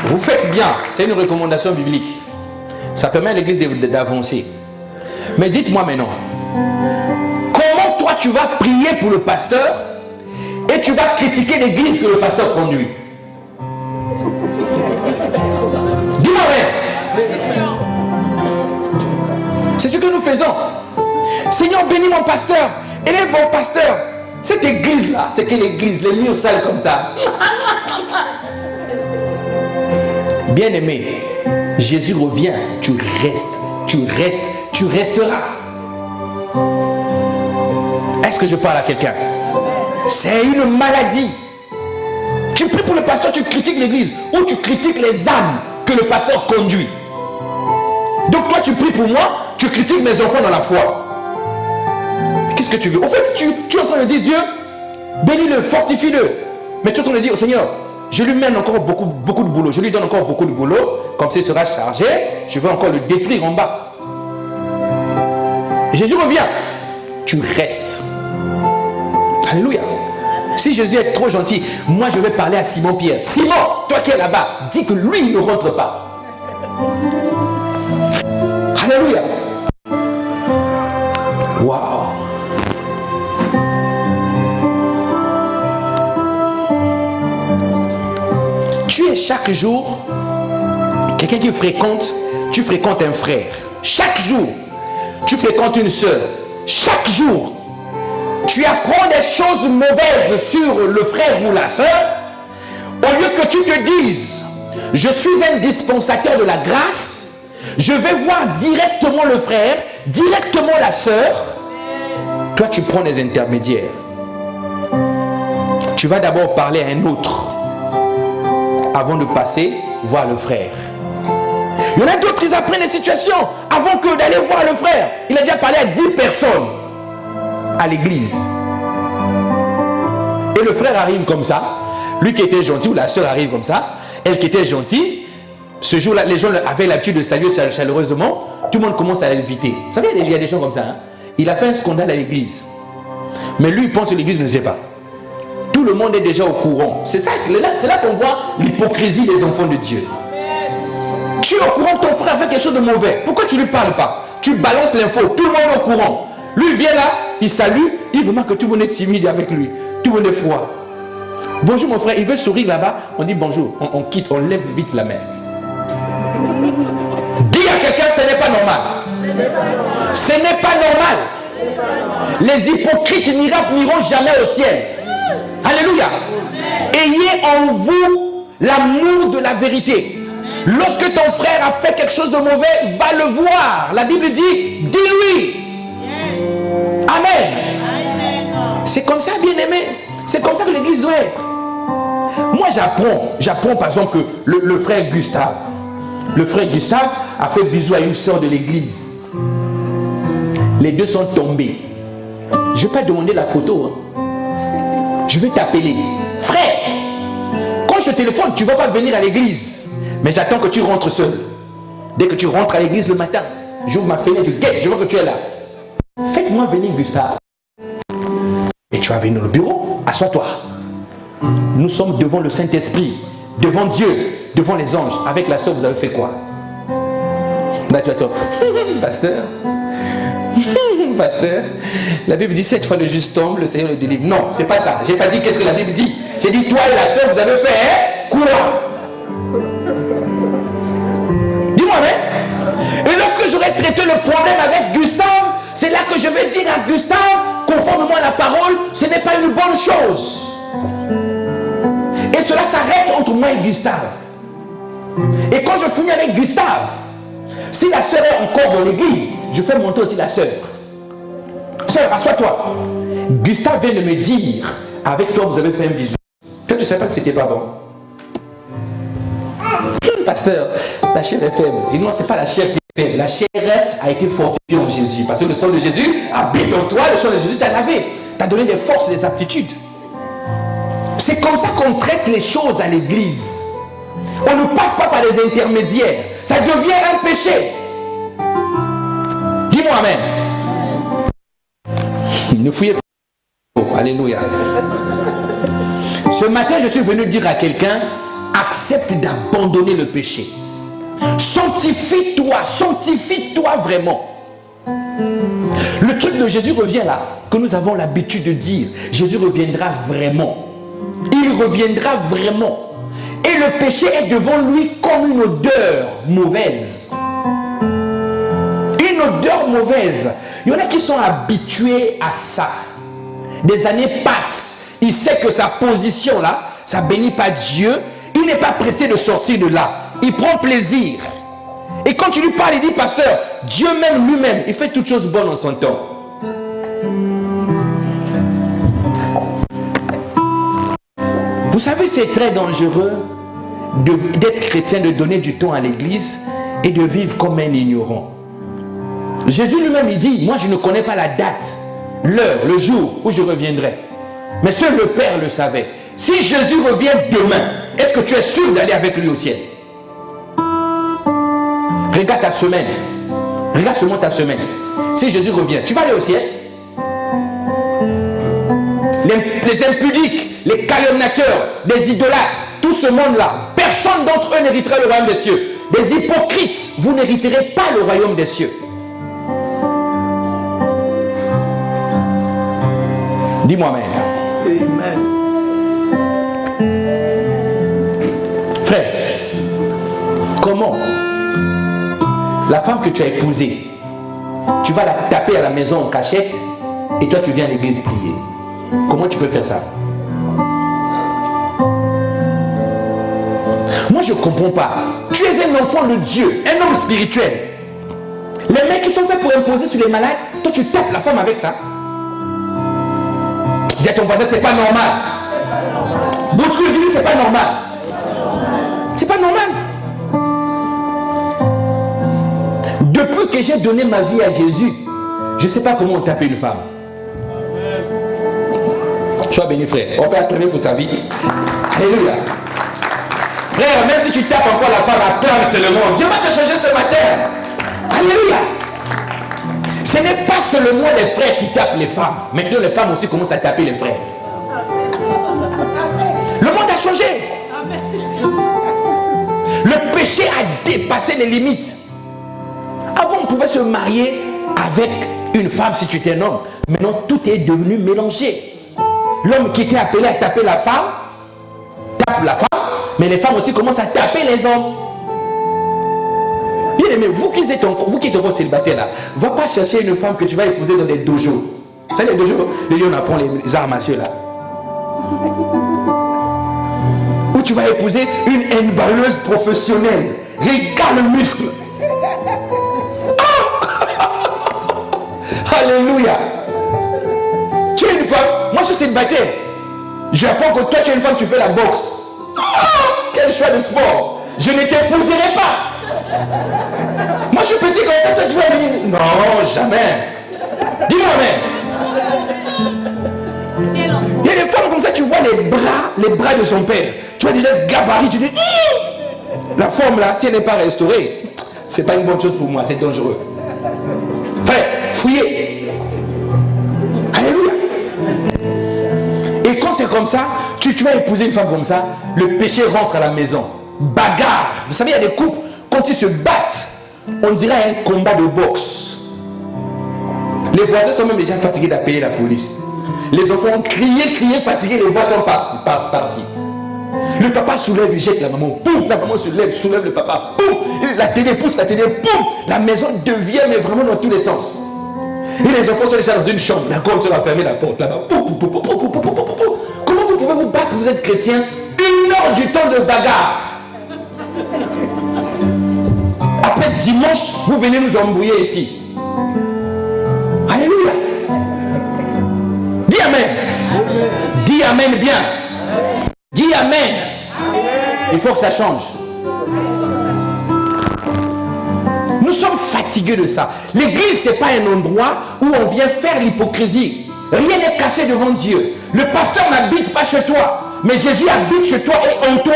Vous faites bien, c'est une recommandation biblique. Ça permet à l'église d'avancer. Mais dites-moi maintenant, comment toi tu vas prier pour le pasteur et tu vas critiquer l'église que le pasteur conduit? Dis-moi rien. C'est ce que nous faisons. Seigneur, bénis mon pasteur. Élève mon pasteur. Cette église-là, c'est quelle église? Les murs sales comme ça. Bien-aimé, Jésus revient, tu restes, tu resteras. Est-ce que je parle à quelqu'un? C'est une maladie. Tu pries pour le pasteur, tu critiques l'église, ou tu critiques les âmes que le pasteur conduit. Donc toi tu pries pour moi, tu critiques mes enfants dans la foi. Qu'est-ce que tu veux? En fait, tu es en train de dire, Dieu, bénis-le, fortifie-le. Mais tu es en train de dire, au Seigneur, je lui mène encore beaucoup de boulot, je lui donne encore beaucoup de boulot, comme ça il sera chargé, je vais encore le détruire en bas. Jésus revient, tu restes. Alléluia. Si Jésus est trop gentil, moi je vais parler à Simon-Pierre. Simon, toi qui es là-bas, dis que lui il ne rentre pas. Alléluia. Waouh. Tu es chaque jour quelqu'un qui fréquente, tu fréquentes un frère. Chaque jour, tu fréquentes une sœur. Chaque jour, tu apprends des choses mauvaises sur le frère ou la sœur. Au lieu que tu te dises, je suis un dispensateur de la grâce, je vais voir directement le frère, directement la sœur. Toi, tu prends des intermédiaires. Tu vas d'abord parler à un autre avant de passer voir le frère. Il y en a d'autres, ils apprennent des situations avant que d'aller voir le frère. Il a déjà parlé à 10 personnes à l'église. Et le frère arrive comme ça. Lui qui était gentil, ou la soeur arrive comme ça. Elle qui était gentille. Ce jour-là, les gens avaient l'habitude de saluer chaleureusement. Tout le monde commence à l'éviter. Vous savez, il y a des gens comme ça. Hein? Il a fait un scandale à l'église. Mais lui, il pense que l'église ne sait pas. Tout le monde est déjà au courant. C'est là qu'on voit l'hypocrisie des enfants de Dieu. Tu es au courant que ton frère a fait quelque chose de mauvais. Pourquoi tu ne lui parles pas? Tu balances l'info. Tout le monde est au courant. Lui, il vient là, il salue. Il remarque que tout le monde est timide avec lui. Tout le monde est froid. Bonjour mon frère, il veut sourire là-bas. On dit bonjour. On quitte, on lève vite la main. Dis à quelqu'un, ce n'est pas normal. Ce n'est pas normal. Les hypocrites n'iront jamais au ciel. Alléluia. Ayez en vous l'amour de la vérité. Lorsque ton frère a fait quelque chose de mauvais, va le voir. La Bible dit, dis-lui. Amen. C'est comme ça, bien-aimé. C'est comme ça que l'église doit être. Moi, j'apprends par exemple que le frère Gustave, a fait bisou à une soeur de l'église. Les deux sont tombés. Je ne vais pas demander la photo. Hein. Je vais t'appeler. Frère, quand je te téléphone, tu ne vas pas venir à l'église. Mais j'attends que tu rentres seul. Dès que tu rentres à l'église le matin, j'ouvre ma fenêtre, je guette, je vois que tu es là. Faites-moi venir Gustave. Et tu vas venir dans le bureau, assois-toi. Nous sommes devant le Saint-Esprit, devant Dieu, devant les anges. Avec la soeur, vous avez fait quoi? Là, tu attends. Pasteur, pasteur, la Bible dit 7 fois le juste tombe, le Seigneur le délivre. Non, c'est pas ça. J'ai pas dit qu'est-ce que la Bible dit. J'ai dit toi et la soeur, vous avez fait quoi? Dis-moi, hein? Et lorsque j'aurai traité le problème avec Gustave, c'est là que je vais dire à Gustave, conformément à la parole, ce n'est pas une bonne chose. Et cela s'arrête entre moi et Gustave. Et quand je finis avec Gustave, si la sœur est encore dans l'église, je fais monter aussi la sœur. Sœur, assois-toi. Gustave vient de me dire, avec toi vous avez fait un bisou. Toi tu ne sais pas que c'était pas bon. Pasteur, la chair est faible. Et non, c'est pas la chair qui est faible. La chair a été fortifiée en Jésus. Parce que le sang de Jésus habite en toi. Le sang de Jésus t'a lavé. T'a donné des forces et des aptitudes. C'est comme ça qu'on traite les choses à l'église. On ne passe pas par les intermédiaires. Ça devient un péché. Dis-moi amen. Ne fouillez pas. Oh, alléluia. Ce matin, je suis venu dire à quelqu'un, accepte d'abandonner le péché. Sanctifie-toi vraiment. Le truc de Jésus revient là, que nous avons l'habitude de dire. Jésus reviendra vraiment. Il reviendra vraiment. Et le péché est devant lui comme une odeur mauvaise. Une odeur mauvaise. Il y en a qui sont habitués à ça. Des années passent. Il sait que sa position là, ça bénit pas Dieu. Il n'est pas pressé de sortir de là. Il prend plaisir Et quand tu lui parles, il dit, pasteur, Dieu même lui-même, il fait toutes choses bonnes en son temps. Vous savez, c'est très dangereux d'être chrétien, de donner du temps à l'église et de vivre comme un ignorant. Jésus lui-même, il dit, moi je ne connais pas la date, l'heure, le jour où je reviendrai. Mais seul le Père le savait. Si Jésus revient demain, est-ce que tu es sûr d'aller avec lui au ciel? Regarde ta semaine. Regarde seulement ta semaine. Si Jésus revient, tu vas aller au ciel? Les impudiques, les calomniateurs, les idolâtres, tout ce monde-là, personne d'entre eux n'héritera le royaume des cieux. Les hypocrites, vous n'hériterez pas le royaume des cieux. Dis-moi Amen. Amen. Frère, comment la femme que tu as épousée, tu vas la taper à la maison en cachette et toi tu viens à l'église prier? Comment tu peux faire ça? Moi je ne comprends pas. Tu es un enfant de Dieu, un homme spirituel. Les mecs qui sont faits pour imposer sur les malades, toi tu tapes la femme avec ça. Dis à ton voisin, c'est pas normal. Bouscule, dis-lui, c'est pas normal. C'est pas normal. Depuis que j'ai donné ma vie à Jésus, je ne sais pas comment on tape une femme. Sois béni, frère. On peut acclamer pour sa vie. Alléluia. Frère, même si tu tapes encore la femme, acclame seulement. Dieu va te changer ce matin. Alléluia. Ce n'est pas seulement les frères qui tapent les femmes. Maintenant, les femmes aussi commencent à taper les frères. Le monde a changé. Le péché a dépassé les limites. Avant, on pouvait se marier avec une femme si tu étais un homme. Maintenant, tout est devenu mélangé. L'homme qui était appelé à taper la femme, tape la femme, mais les femmes aussi commencent à taper les hommes. Bien aimé, vous qui êtes encore célibataire là, va pas chercher une femme que tu vas épouser dans des dojos. Vous savez les dojos, les lieux on apprend les arts martiaux là. Où tu vas épouser une handballeuse professionnelle. Regarde le muscle. Alléluia. Tu es une femme, moi je suis célibataire. J'apprends que toi tu es une femme, tu fais la boxe. Quel choix de sport. Je ne t'épouserai pas. Moi je suis petit comme ça, toi tu vas venir. Non, jamais. Dis-moi même. Il y a des femmes comme ça, tu vois les bras de son père. Tu vois déjà gabarit, tu dis la forme là, si elle n'est pas restaurée, c'est pas une bonne chose pour moi, c'est dangereux. Frère, fouillez. Alléluia. Et quand c'est comme ça, tu vas épouser une femme comme ça, le péché rentre à la maison. Bagarre. Vous savez, il y a des couples, quand ils se battent, on dirait un combat de boxe. Les voisins sont même déjà fatigués d'appeler la police. Les enfants ont crié, fatigués, les voisins passent partis. Le papa soulève, il jette la maman, boum, la maman soulève le papa, boum, la télé pousse, la télé, boum, la maison devient, mais vraiment dans tous les sens. Et les enfants sont déjà dans une chambre, la gomme va fermer la porte là-bas. Comment vous pouvez vous battre, vous êtes chrétien, 1 heure du temps de bagarre? Après dimanche, vous venez nous embrouiller ici. Alléluia. Dis Amen. Dis Amen bien. Dis Amen. Il faut que ça change. Nous sommes fatigués de ça. L'église, ce n'est pas un endroit où on vient faire l'hypocrisie. Rien n'est caché devant Dieu. Le pasteur n'habite pas chez toi, mais Jésus habite chez toi et en toi.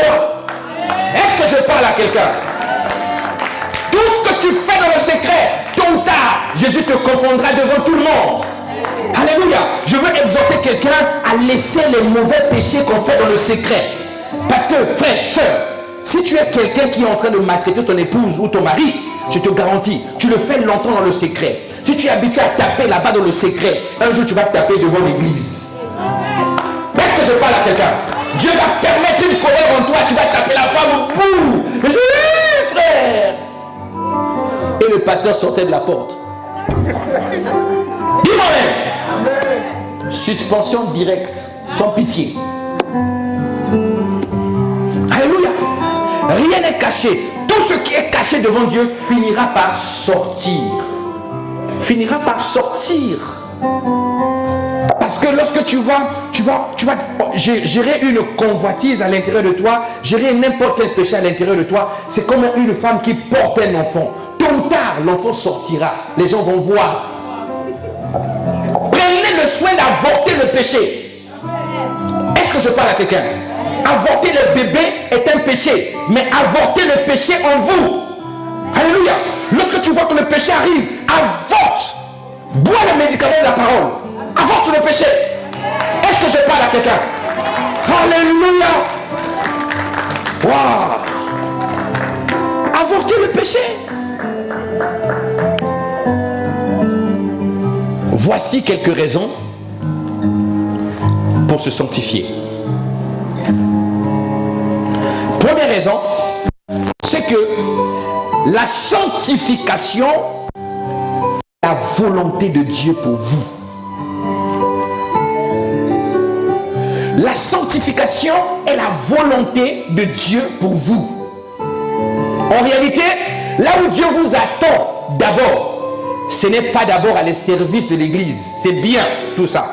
Est-ce que je parle à quelqu'un? Tout ce que tu fais dans le secret, tôt ou tard, Jésus te confondra devant tout le monde. Alléluia. Je veux exhorter quelqu'un à laisser les mauvais péchés qu'on fait dans le secret. Parce que, frère, soeur, si tu es quelqu'un qui est en train de maltraiter ton épouse ou ton mari, je te garantis, tu le fais longtemps dans le secret. Si tu es habitué à taper là-bas dans le secret, un jour tu vas taper devant l'église. Est-ce que je parle à quelqu'un? Dieu va permettre une colère en toi, tu vas taper la femme, boum! Je dis, frère! Et le pasteur sortait de la porte. Dis-moi même! Suspension directe, sans pitié. Alléluia! Rien n'est caché. Tôt Tout ce qui est caché devant Dieu finira par sortir. Finira par sortir. Parce que lorsque tu vas gérer une convoitise à l'intérieur de toi, gérer n'importe quel péché à l'intérieur de toi, c'est comme une femme qui porte un enfant. Tôt ou tard, l'enfant sortira. Les gens vont voir. Prenez le soin d'avorter le péché. Est-ce que je parle à quelqu'un? Avorter le bébé est un péché, mais avorter le péché en vous. Alléluia. Lorsque tu vois que le péché arrive, avorte. Bois le médicament de la parole. Avorte le péché. Est-ce que je parle à quelqu'un? Alléluia. Wow. Avorter le péché. Voici quelques raisons pour se sanctifier. Première raison, c'est que la sanctification est la volonté de Dieu pour vous. La sanctification est la volonté de Dieu pour vous. En réalité, là où Dieu vous attend d'abord, ce n'est pas d'abord à les services de l'église. C'est bien tout ça.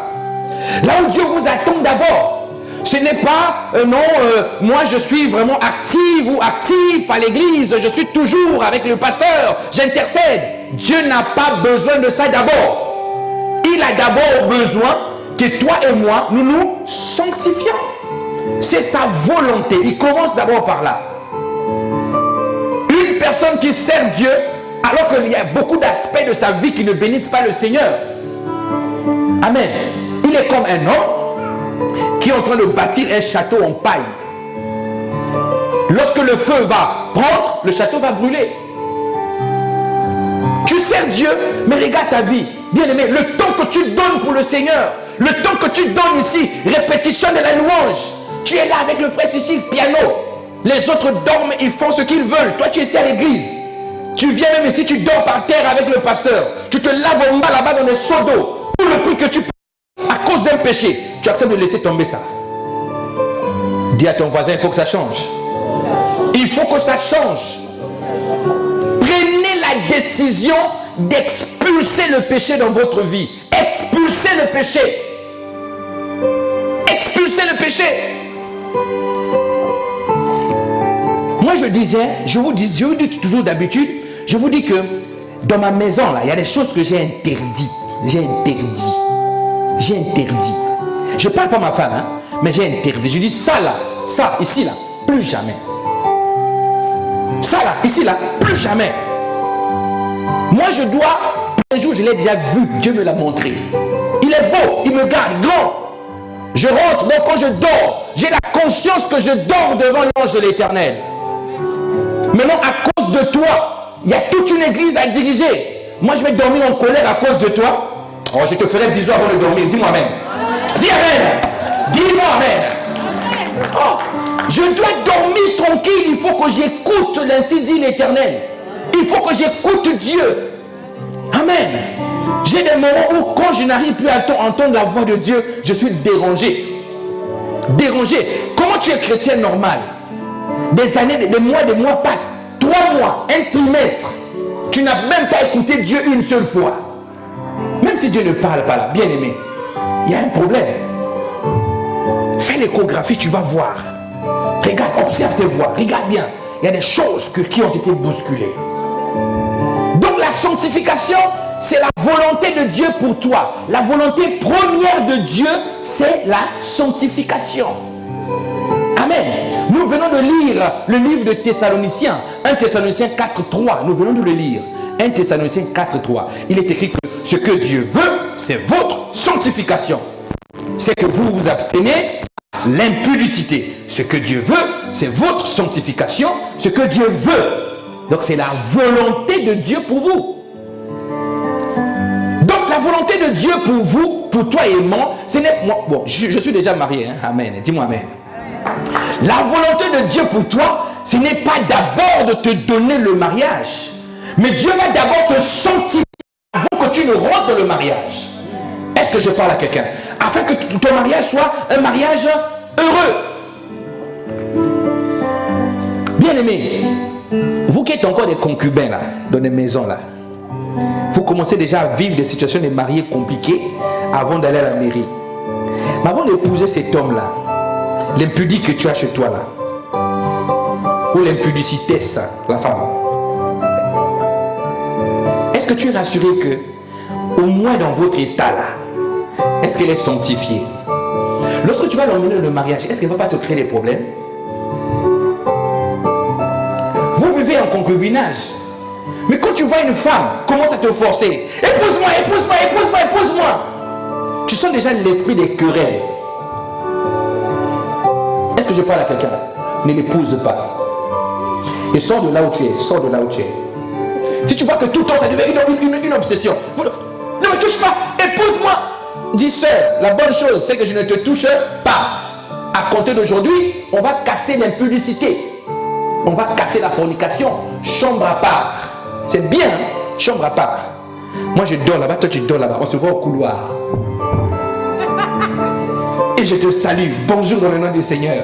Là où Dieu vous attend d'abord, ce n'est pas, moi je suis vraiment active ou actif à l'église, je suis toujours avec le pasteur, j'intercède. Dieu n'a pas besoin de ça d'abord. Il a d'abord besoin que toi et moi, nous nous sanctifions. C'est sa volonté. Il commence d'abord par là. Une personne qui sert Dieu, alors qu'il y a beaucoup d'aspects de sa vie qui ne bénissent pas le Seigneur. Amen. Il est comme un homme qui est en train de bâtir un château en paille. Lorsque le feu va prendre, le château va brûler. Tu sers Dieu, mais regarde ta vie. Bien aimé, le temps que tu donnes pour le Seigneur, le temps que tu donnes ici, répétition de la louange. Tu es là avec le frère ici, piano. Les autres dorment, ils font ce qu'ils veulent. Toi, tu es ici à l'église. Tu viens même ici, tu dors par terre avec le pasteur. Tu te laves en bas là-bas dans les seaux d'eau. Tout le prix que tu payes à cause d'un péché, tu acceptes de laisser tomber ça. Dis à ton voisin, il faut que ça change. Il faut que ça change. Prenez la décision d'expulser le péché dans votre vie. Expulsez le péché. Expulsez le péché. Moi je disais, je vous dis toujours d'habitude, je vous dis que dans ma maison là, il y a des choses que j'ai interdites. J'ai interdit. Je ne parle pas à ma femme, hein, mais j'ai interdit. Je dis ça là, ça, ici là, plus jamais. Ça là, ici là, plus jamais. Moi je dois, un jour je l'ai déjà vu, Dieu me l'a montré. Il est beau, il me garde grand. Je rentre, donc quand je dors, j'ai la conscience que je dors devant l'ange de l'Éternel. Maintenant, à cause de toi, il y a toute une église à diriger. Moi, je vais dormir en colère à cause de toi. Oh, je te ferai bisous avant de dormir. Dis-moi Amen. Dis Amen. Dis-moi Amen. Oh, je dois dormir tranquille. Il faut que j'écoute l'ainsi dit l'Éternel. Il faut que j'écoute Dieu. Amen. J'ai des moments où quand je n'arrive plus à entendre la voix de Dieu, je suis dérangé. Dérangé. Comment tu es chrétien normal? Des années, des mois passent. 3 mois, un trimestre. Tu n'as même pas écouté Dieu une seule fois. Même si Dieu ne parle pas là, bien aimé, il y a un problème. Fais l'échographie, tu vas voir. Regarde, observe tes voix, regarde bien. Il y a des choses qui ont été bousculées. Donc la sanctification, c'est la volonté de Dieu pour toi. La volonté première de Dieu, c'est la sanctification. Amen. Nous venons de lire le livre de Thessaloniciens. 1 Thessaloniciens 4.3. Nous venons de le lire. 1 Thessaloniciens 4.3. Il est écrit que ce que Dieu veut, c'est votre sanctification. C'est que vous vous abstenez de l'impudicité. Ce que Dieu veut, c'est votre sanctification. Ce que Dieu veut. Donc c'est la volonté de Dieu pour vous. Donc la volonté de Dieu pour vous, pour toi et moi, ce n'est moi. Bon, je suis déjà marié. Hein? Amen. Dis-moi Amen. La volonté de Dieu pour toi, ce n'est pas d'abord de te donner le mariage. Mais Dieu va d'abord te sanctifier avant que tu ne rentres dans le mariage. Est-ce que je parle à quelqu'un? Afin que ton mariage soit un mariage heureux. Bien aimé, Vous qui êtes encore des concubins là, dans des maisons là, vous commencez déjà à vivre des situations de mariés compliquées avant d'aller à la mairie. Mais avant d'épouser cet homme-là, l'impudique que tu as chez toi là, ou l'impudicité, ça, la femme, est-ce que tu es rassuré que, au moins dans votre état là, est-ce qu'elle est sanctifiée? Lorsque tu vas l'emmener dans le mariage, est-ce qu'elle ne va pas te créer des problèmes? Vous vivez en concubinage. Mais quand tu vois une femme commence à te forcer, épouse-moi, épouse-moi, épouse-moi, épouse-moi, tu sens déjà l'esprit des querelles. Est-ce que je parle à quelqu'un? Ne l'épouse pas. Et sors de là où tu es, sors de là où tu es. Si tu vois que tout le temps ça devient une obsession, ne me touche pas, épouse-moi. Dis sœur, la bonne chose c'est que je ne te touche pas. À compter d'aujourd'hui, on va casser l'impudicité. On va casser la fornication. Chambre à part. C'est bien, hein? Chambre à part. Moi je dors là-bas, toi tu dors là-bas. On se voit au couloir. Et je te salue. Bonjour dans le nom du Seigneur.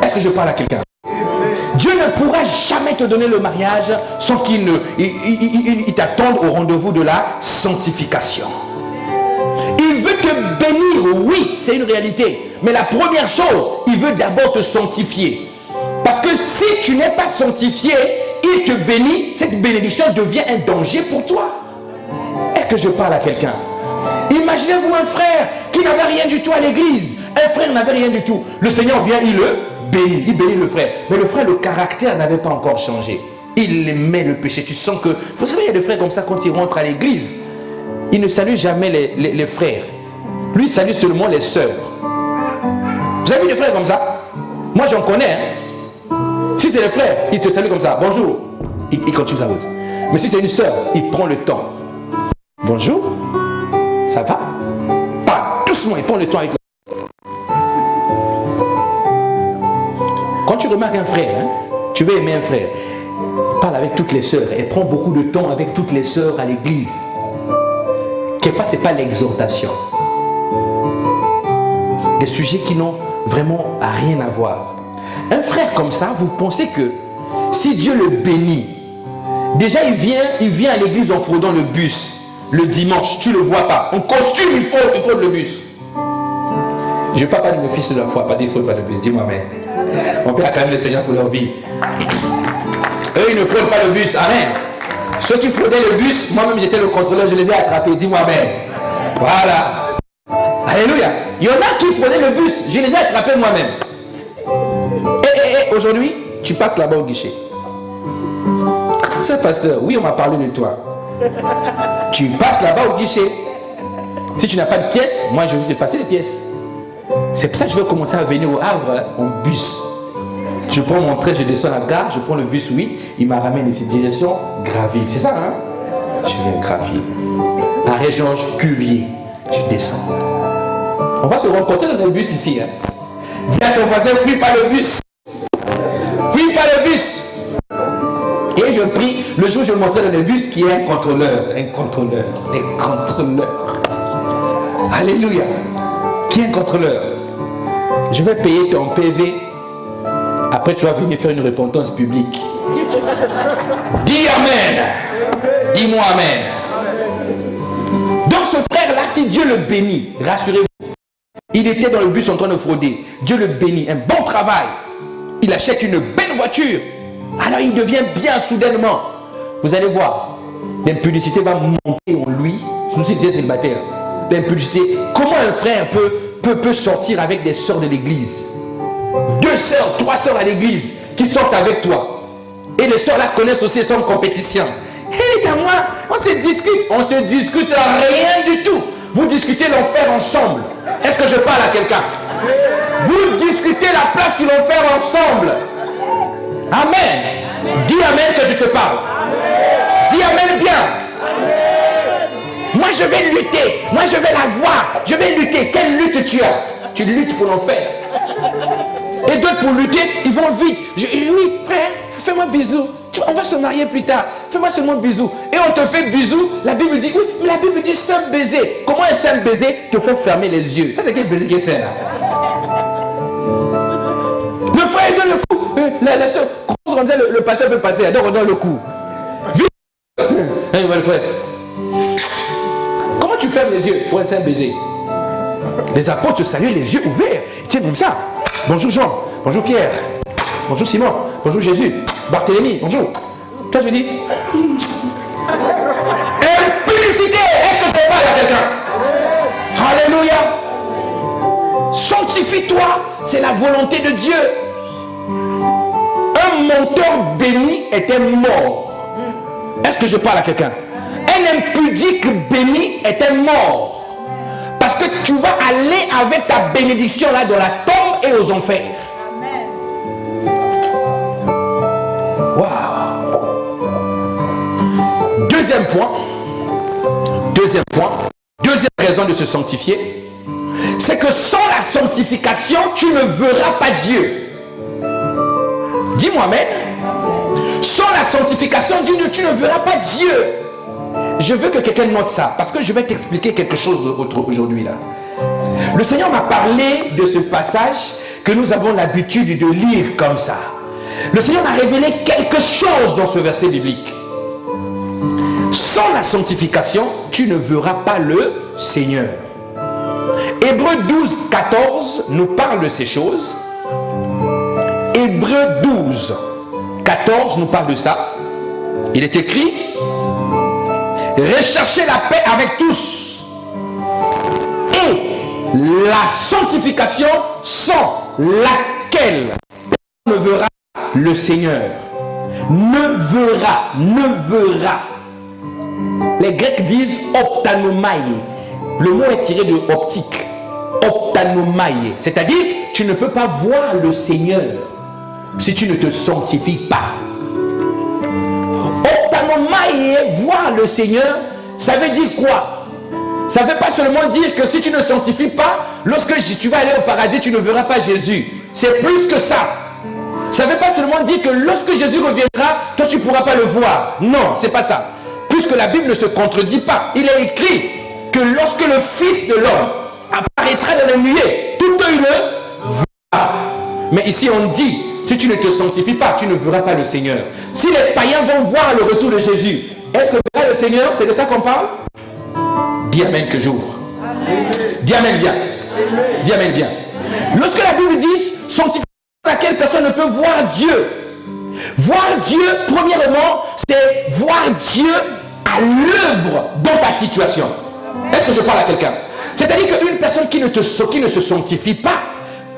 Est-ce que je parle à quelqu'un? Dieu ne pourra jamais te donner le mariage sans qu'il t'attende au rendez-vous de la sanctification. Il veut te bénir, oui, c'est une réalité. Mais la première chose, il veut d'abord te sanctifier. Parce que si tu n'es pas sanctifié, il te bénit, cette bénédiction devient un danger pour toi. Est-ce que je parle à quelqu'un? Imaginez-vous un frère qui n'avait rien du tout à l'église. Un frère n'avait rien du tout. Le Seigneur vient, il le bénit. Il bénit le frère. Mais le frère, le caractère n'avait pas encore changé. Il aimait le péché. Tu sens que... Vous savez, il y a des frères comme ça quand ils rentrent à l'église. Il ne salue jamais les frères. Lui, il salue seulement les sœurs. Vous avez vu des frères comme ça? Moi, j'en connais. Hein? Si c'est les frères, il te salue comme ça. Bonjour. Il continue sa route. Mais si c'est une sœur, il prend le temps. Bonjour. Ça va? Pas doucement, il prend le temps avec le... Quand tu remarques un frère, hein, tu veux aimer un frère, parle avec toutes les sœurs. Elle prend beaucoup de temps avec toutes les sœurs à l'église. Quelquefois, ce n'est pas l'exhortation. Des sujets qui n'ont vraiment rien à voir. Un frère comme ça, vous pensez que si Dieu le bénit, déjà il vient à l'église en fraudant le bus. Le dimanche, tu ne le vois pas. En costume, il faut le bus. Je ne parle pas de mes fils de la foi, parce qu'il ne faut pas le bus. Dis-moi, mais mon père a quand même le Seigneur pour leur vie. Eux, ils ne fraudent pas le bus. Amen. Ceux qui fraudaient le bus, moi-même j'étais le contrôleur, je les ai attrapés. Dis-moi, amen. Voilà. Alléluia. Il y en a qui fraudaient le bus, je les ai attrapés moi-même. Et aujourd'hui, tu passes là-bas au guichet. C'est pasteur, oui, on m'a parlé de toi. Tu passes là-bas au guichet. Si tu n'as pas de pièces, moi je vais te passer les pièces. C'est pour ça que je vais commencer à venir au Havre en bus. Je prends mon train, je descends à la gare, je prends le bus 8, il m'a ramené ici, direction Graville. C'est ça, hein? Je viens Graville. Arrêt Georges Cuvier. Je descends. On va se rencontrer dans le bus ici. Hein? Dis à ton voisin, fuis pas le bus. Fuis pas le bus. Et je prie, le jour où je montrais dans le bus, qui est un contrôleur. Un contrôleur. Un contrôleur. Alléluia. Qui est un contrôleur? Je vais payer ton PV. Après, tu vas venir faire une repentance publique. Dis Amen. Dis-moi Amen. Donc ce frère-là, si Dieu le bénit, rassurez-vous, il était dans le bus en train de frauder. Dieu le bénit, un bon travail. Il achète une belle voiture. Alors il devient bien soudainement. Vous allez voir, l'impudicité va monter en lui. Surtout s'il était célibataire. L'impudicité. Comment un frère peut sortir avec des sœurs de l'église? 2 sœurs, 3 sœurs à l'église qui sortent avec toi. Et les sœurs là connaissent aussi son compétition. Et à moi, on se discute. On se discute rien du tout. Vous discutez l'enfer ensemble. Est-ce que je parle à quelqu'un? Vous discutez la place sur l'enfer ensemble. Amen. Dis Amen que je te parle. Dis Amen bien. Moi je vais lutter. Moi je vais la voir. Je vais lutter. Quelle lutte tu as? Tu luttes pour l'enfer. Et d'autres pour lutter, ils vont vite. Oui, frère, fais-moi bisou. On va se marier plus tard. Fais-moi seulement bisou. Et on te fait bisou. La Bible dit, oui, mais la Bible dit simple baiser. Comment un simple baiser te fait fermer les yeux? Ça, c'est quel baiser qui est sain là? La soeur, quand on disait le pasteur peut passer, donc on donne le coup. Vite. Comment tu fermes les yeux pour un saint baiser? Les apôtres se saluaient les yeux ouverts. Ils tiennent comme ça. Bonjour Jean, bonjour Pierre, bonjour Simon, bonjour Jésus, Barthélemy, bonjour. Toi je dis, impudicité, est-ce que je parle à quelqu'un? Alléluia. Sanctifie-toi, c'est la volonté de Dieu. Un menteur béni était mort. Est-ce que je parle à quelqu'un? Un impudique béni était mort. Parce que tu vas aller avec ta bénédiction là dans la tombe et aux enfers. Waouh. Deuxième point, deuxième raison de se sanctifier, c'est que sans la sanctification, tu ne verras pas Dieu. Dis-moi, mais sans la sanctification, tu ne verras pas Dieu. Je veux que quelqu'un note ça, parce que je vais t'expliquer quelque chose aujourd'hui là. Le Seigneur m'a parlé de ce passage que nous avons l'habitude de lire comme ça. Le Seigneur m'a révélé quelque chose dans ce verset biblique. Sans la sanctification, tu ne verras pas le Seigneur. Hébreux 12, 14 nous parle de ces choses. Hébreux 12, 14 nous parle de ça. Il est écrit: recherchez la paix avec tous et la sanctification sans laquelle on ne verra le Seigneur. Ne verra. Les Grecs disent optanomai. Le mot est tiré de optique. Optanomai. C'est-à-dire, tu ne peux pas voir le Seigneur si tu ne te sanctifies pas. Optanomai, voir le Seigneur, ça veut dire quoi? Ça ne veut pas seulement dire que si tu ne sanctifies pas, lorsque tu vas aller au paradis, tu ne verras pas Jésus. C'est plus que ça. Ça ne veut pas seulement dire que lorsque Jésus reviendra, toi tu ne pourras pas le voir. Non, c'est pas ça. Puisque la Bible ne se contredit pas. Il est écrit que lorsque le Fils de l'homme apparaîtra dans les nuées, tout œil le verra. Mais ici on dit, si tu ne te sanctifies pas, tu ne verras pas le Seigneur. Si les païens vont voir le retour de Jésus, est-ce que verra le Seigneur? C'est de ça qu'on parle? Dis Amen que j'ouvre. Dis Amen bien. Dis Amen bien. Lorsque la Bible dit sanctification, laquelle personne ne peut voir Dieu. Voir Dieu, premièrement, c'est voir Dieu à l'œuvre dans ta situation. Est-ce que je parle à quelqu'un? C'est-à-dire qu'une personne qui ne se sanctifie pas,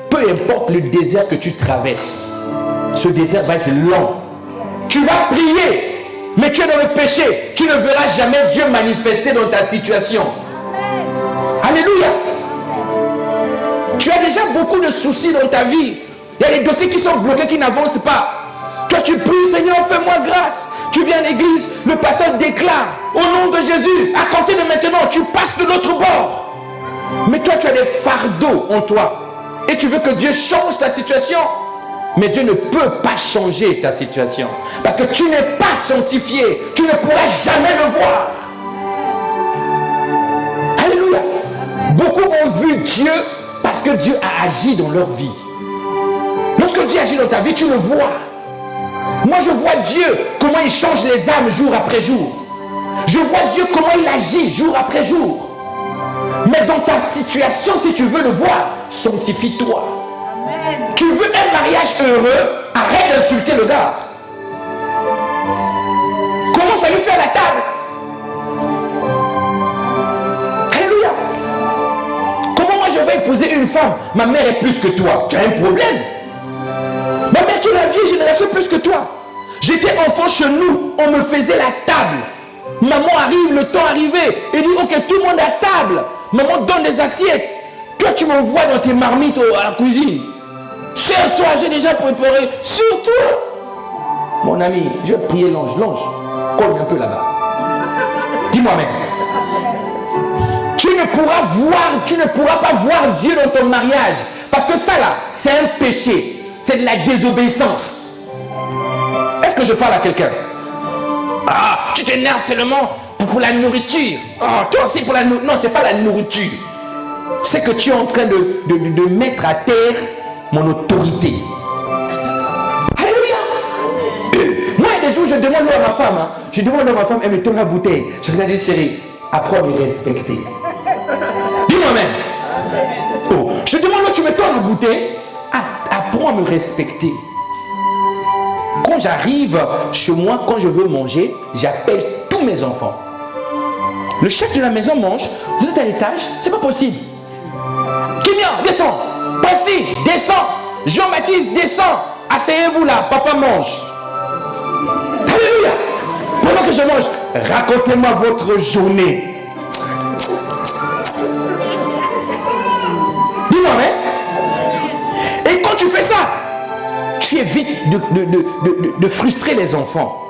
peu importe le désert que tu traverses, ce désert va être long. Tu vas prier, mais tu es dans le péché. Tu ne verras jamais Dieu manifester dans ta situation. Alléluia. Tu as déjà beaucoup de soucis dans ta vie. Il y a des dossiers qui sont bloqués, qui n'avancent pas. Toi, tu pries, Seigneur, fais-moi grâce. Tu viens à l'église, le pasteur déclare, au nom de Jésus, à compter de maintenant, tu passes de l'autre bord. Mais toi, tu as des fardeaux en toi. Et tu veux que Dieu change ta situation. Mais Dieu ne peut pas changer ta situation. Parce que tu n'es pas sanctifié. Tu ne pourras jamais le voir. Alléluia. Beaucoup ont vu Dieu parce que Dieu a agi dans leur vie. Lorsque Dieu agit dans ta vie, tu le vois. Moi, je vois Dieu, comment il change les âmes jour après jour. Je vois Dieu, comment il agit jour après jour. Mais dans ta situation, si tu veux le voir, sanctifie-toi. Tu veux un mariage heureux, arrête d'insulter le gars. Commence à lui faire la table. Alléluia. Comment moi je vais épouser une femme? Ma mère est plus que toi. Tu as un problème. Ma mère qui est la vieille génération plus que toi. J'étais enfant chez nous, on me faisait la table. Maman arrive, le temps arrivé, et dit ok, tout le monde à table. Maman donne des assiettes. Toi tu m'envoies dans tes marmites à la cuisine. Sur toi, j'ai déjà préparé. Sur toi. Mon ami, je vais prier l'ange. L'ange, cogne un peu là-bas. Dis-moi même. Tu ne pourras pas voir Dieu dans ton mariage. Parce que ça là, c'est un péché. C'est de la désobéissance. Est-ce que je parle à quelqu'un? Ah, tu t'énerves seulement pour la nourriture. Ah, toi aussi pour la nourriture. Non, c'est pas la nourriture. C'est que tu es en train de mettre à terre mon autorité. des jours, je demande l'eau à ma femme. Hein. Je demande l'eau à ma femme, elle me tourne la bouteille. Je regarde, chérie, apprends à me respecter. Dis-moi même. Oh, je demande l'eau, tu me tournes la bouteille. Apprends à me respecter. Quand j'arrive chez moi, quand je veux manger, j'appelle tous mes enfants. Le chef de la maison mange. Vous êtes à l'étage, c'est pas possible. Kylian, descends. Passy, descends. Jean-Baptiste, descends. Asseyez-vous là, papa mange. Alléluia. Pendant que je mange, racontez-moi votre journée. Dis-moi, mais. Et quand tu fais ça, tu évites de frustrer les enfants.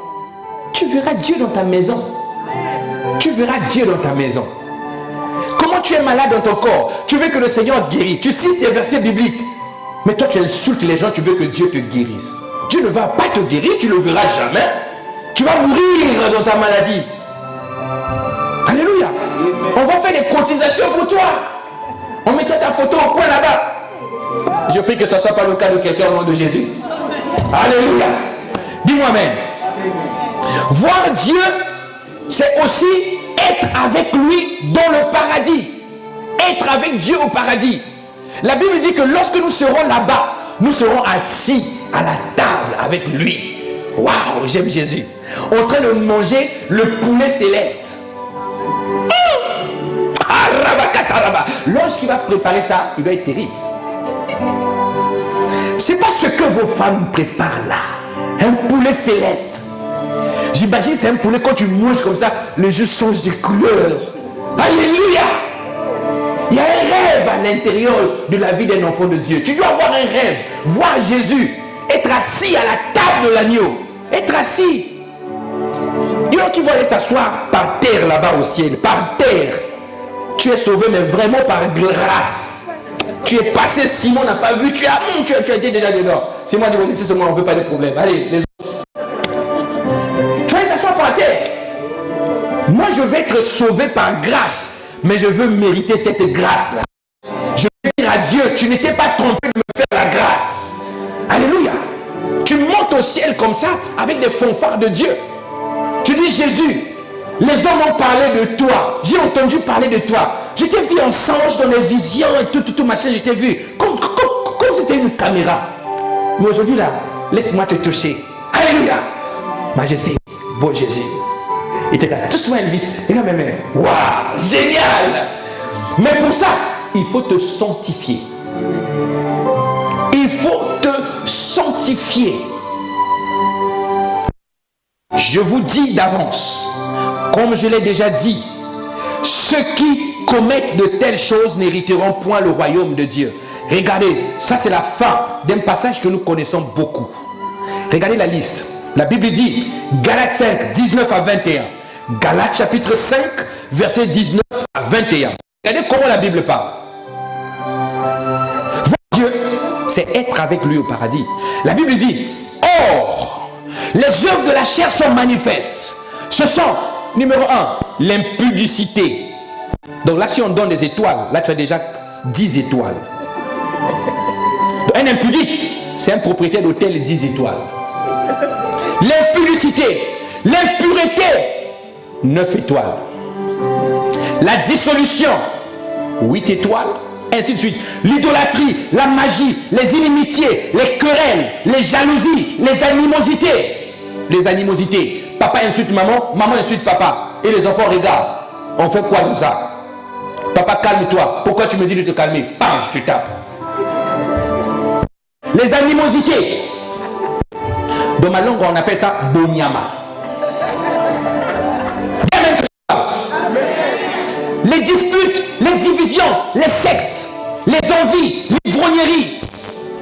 Tu verras Dieu dans ta maison. Tu verras Dieu dans ta maison. Comment tu es malade dans ton corps, tu veux que le Seigneur guérisse. Tu cites des versets bibliques. Mais toi, tu insultes les gens, tu veux que Dieu te guérisse. Dieu ne va pas te guérir, tu ne le verras jamais. Tu vas mourir dans ta maladie. Alléluia. On va faire des cotisations pour toi. On mettra ta photo au coin là-bas. Je prie que ce ne soit pas le cas de quelqu'un au nom de Jésus. Alléluia. Dis-moi même. Voir Dieu, c'est aussi être avec lui dans le paradis. Être avec Dieu au paradis. La Bible dit que lorsque nous serons là-bas, nous serons assis à la table avec lui. Waouh, j'aime Jésus. En train de manger le poulet céleste. Lorsqu'il va préparer ça, il doit être terrible. C'est pas ce que vos femmes préparent là. Un poulet céleste. J'imagine c'est un poulet, quand tu manges comme ça, le jus change de couleur. Alléluia. Il y a un rêve à l'intérieur de la vie d'un enfant de Dieu. Tu dois avoir un rêve. Voir Jésus. Être assis à la table de l'agneau. Être assis. Il y en a qui vont aller s'asseoir par terre là-bas au ciel. Par terre. Tu es sauvé, mais vraiment par grâce. Tu es passé, Simon n'a pas vu. Tu as été déjà dedans. Simon dit, c'est moi, on ne veut pas de problème. Allez, les autres. Tu vas aller t'asseoir par terre. Moi, je vais être sauvé par grâce. Mais je veux mériter cette grâce-là. Je veux dire à Dieu, tu n'étais pas trompé de me faire la grâce. Alléluia. Tu montes au ciel comme ça, avec des fanfares de Dieu. Tu dis, Jésus, les hommes ont parlé de toi. J'ai entendu parler de toi. Je t'ai vu en songe dans les visions et tout machin, je t'ai vu. Comme c'était une caméra. Mais aujourd'hui là, laisse-moi te toucher. Alléluia. Majesté, beau Jésus. Il te regarde, touche-moi Elvis. Regarde mes mains. Waouh, génial. Mais pour ça, il faut te sanctifier. Il faut te sanctifier. Je vous dis d'avance, comme je l'ai déjà dit, ceux qui commettent de telles choses n'hériteront point le royaume de Dieu. Regardez, ça c'est la fin d'un passage que nous connaissons beaucoup. Regardez la liste. La Bible dit, Galates 5, 19 à 21. Galates chapitre 5, verset 19 à 21. Regardez comment la Bible parle. Voir Dieu, c'est être avec lui au paradis. La Bible dit, or, les œuvres de la chair sont manifestes. Ce sont, numéro 1, l'impudicité. Donc là, si on donne des étoiles, là tu as déjà 10 étoiles. Un impudique, c'est un propriétaire d'hôtel 10 étoiles. L'impudicité, l'impureté, 9 étoiles. La dissolution, 8 étoiles, ainsi de suite. L'idolâtrie, la magie, les inimitiés, les querelles, les jalousies, les animosités. Les animosités. Papa insulte maman, maman insulte papa. Et les enfants regardent. On fait quoi comme ça? Papa, calme-toi. Pourquoi tu me dis de te calmer? Bam, je te tape. Les animosités. Dans ma langue, on appelle ça bonyama. Les disputes, les divisions, les sectes, les envies, l'ivrognerie,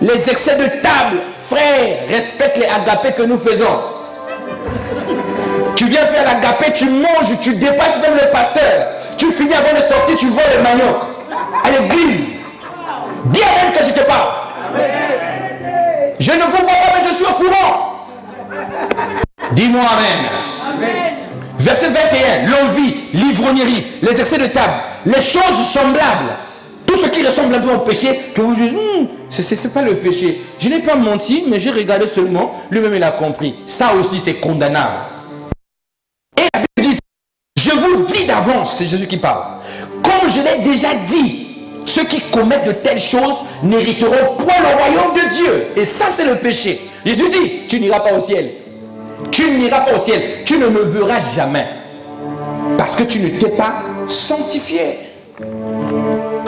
les excès de table. Frère, respecte les agapés que nous faisons. Tu viens faire l'agapé, tu manges, tu dépasses même le pasteur. Tu finis avant de sortir, tu voles le manioc à l'église. Dis à même que je te parle. Je ne vous vois pas, mais je suis au courant. Dis-moi amen. Amen. Verset 21, l'envie, l'ivrognerie, les excès de table, les choses semblables, tout ce qui ressemble un peu au péché, que vous dites, C'est pas le péché. Je n'ai pas menti, mais j'ai regardé seulement. Lui-même, il a compris. Ça aussi, c'est condamnable. Et la Bible dit, je vous dis d'avance, c'est Jésus qui parle. Comme je l'ai déjà dit, ceux qui commettent de telles choses n'hériteront point le royaume de Dieu. Et ça, c'est le péché. Jésus dit, tu n'iras pas au ciel. Tu n'iras pas au ciel. Tu ne me verras jamais. Parce que tu ne t'es pas sanctifié.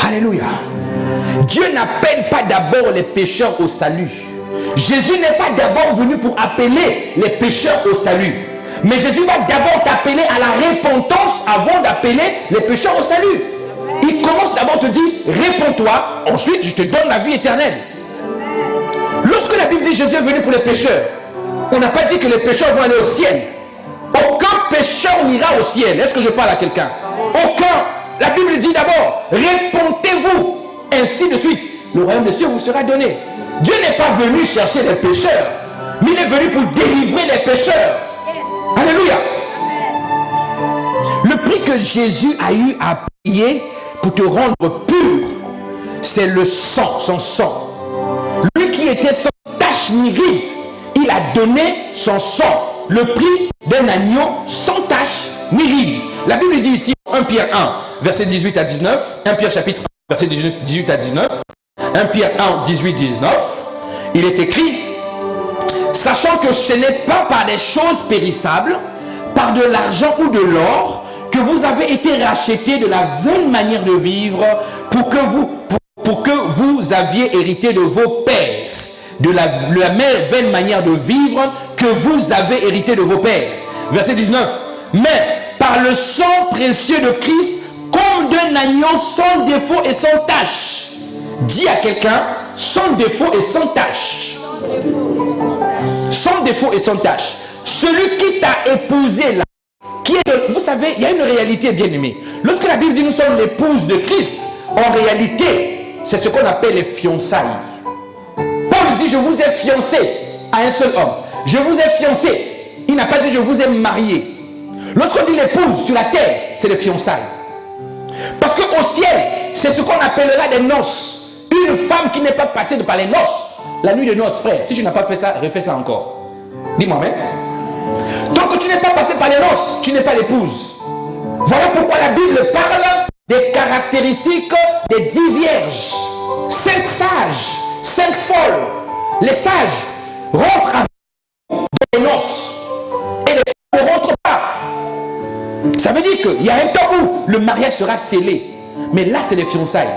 Alléluia. Dieu n'appelle pas d'abord les pécheurs au salut. Jésus n'est pas d'abord venu pour appeler les pécheurs au salut. Mais Jésus va d'abord t'appeler à la repentance avant d'appeler les pécheurs au salut. Il commence d'abord à te dire, réponds-toi, ensuite je te donne la vie éternelle. Lorsque la Bible dit Jésus est venu pour les pécheurs, on n'a pas dit que les pécheurs vont aller au ciel. Aucun pécheur n'ira au ciel. Est-ce que je parle à quelqu'un? Aucun. La Bible dit d'abord, répentez-vous, ainsi de suite. Le royaume des cieux vous sera donné. Dieu n'est pas venu chercher les pécheurs, mais il est venu pour délivrer les pécheurs. Alléluia. Le prix que Jésus a eu à payer pour te rendre pur, c'est le sang, son sang. Lui qui était sans tache ni ride, il a donné son sang, le prix d'un agneau sans tache ni ride. La Bible dit ici, 1 Pierre 1, verset 18 à 19, 1 Pierre chapitre 1, verset 18 à 19, 1 Pierre 1, 18, 19, il est écrit, sachant que ce n'est pas par des choses périssables, par de l'argent ou de l'or, que vous avez été rachetés de la vaine manière de vivre pour que vous aviez hérité de vos pères. De la vaine manière de vivre que vous avez hérité de vos pères. Verset 19. Mais par le sang précieux de Christ, comme d'un agneau sans défaut et sans tache. Dis à quelqu'un, sans défaut et sans tache. Sans défaut et sans tache. Celui qui t'a épousé là, vous savez, il y a une réalité bien aimée. Lorsque la Bible dit nous sommes l'épouse de Christ, en réalité, c'est ce qu'on appelle les fiançailles. Paul dit je vous ai fiancé à un seul homme. Je vous ai fiancé. Il n'a pas dit je vous ai marié. Lorsqu'on dit l'épouse sur la terre, c'est les fiançailles. Parce qu'au ciel, c'est ce qu'on appellera des noces. Une femme qui n'est pas passée par les noces. La nuit de noces, frère, si tu n'as pas fait ça, refais ça encore. Dis-moi même. Donc tu n'es pas passé par les noces, tu n'es pas l'épouse. Voilà pourquoi la Bible parle des caractéristiques des 10 vierges. 5 sages, 5 folles. Les sages rentrent dans les noces et les femmes ne rentrent pas. Ça veut dire qu'il y a un temps où le mariage sera scellé. Mais là, c'est les fiançailles.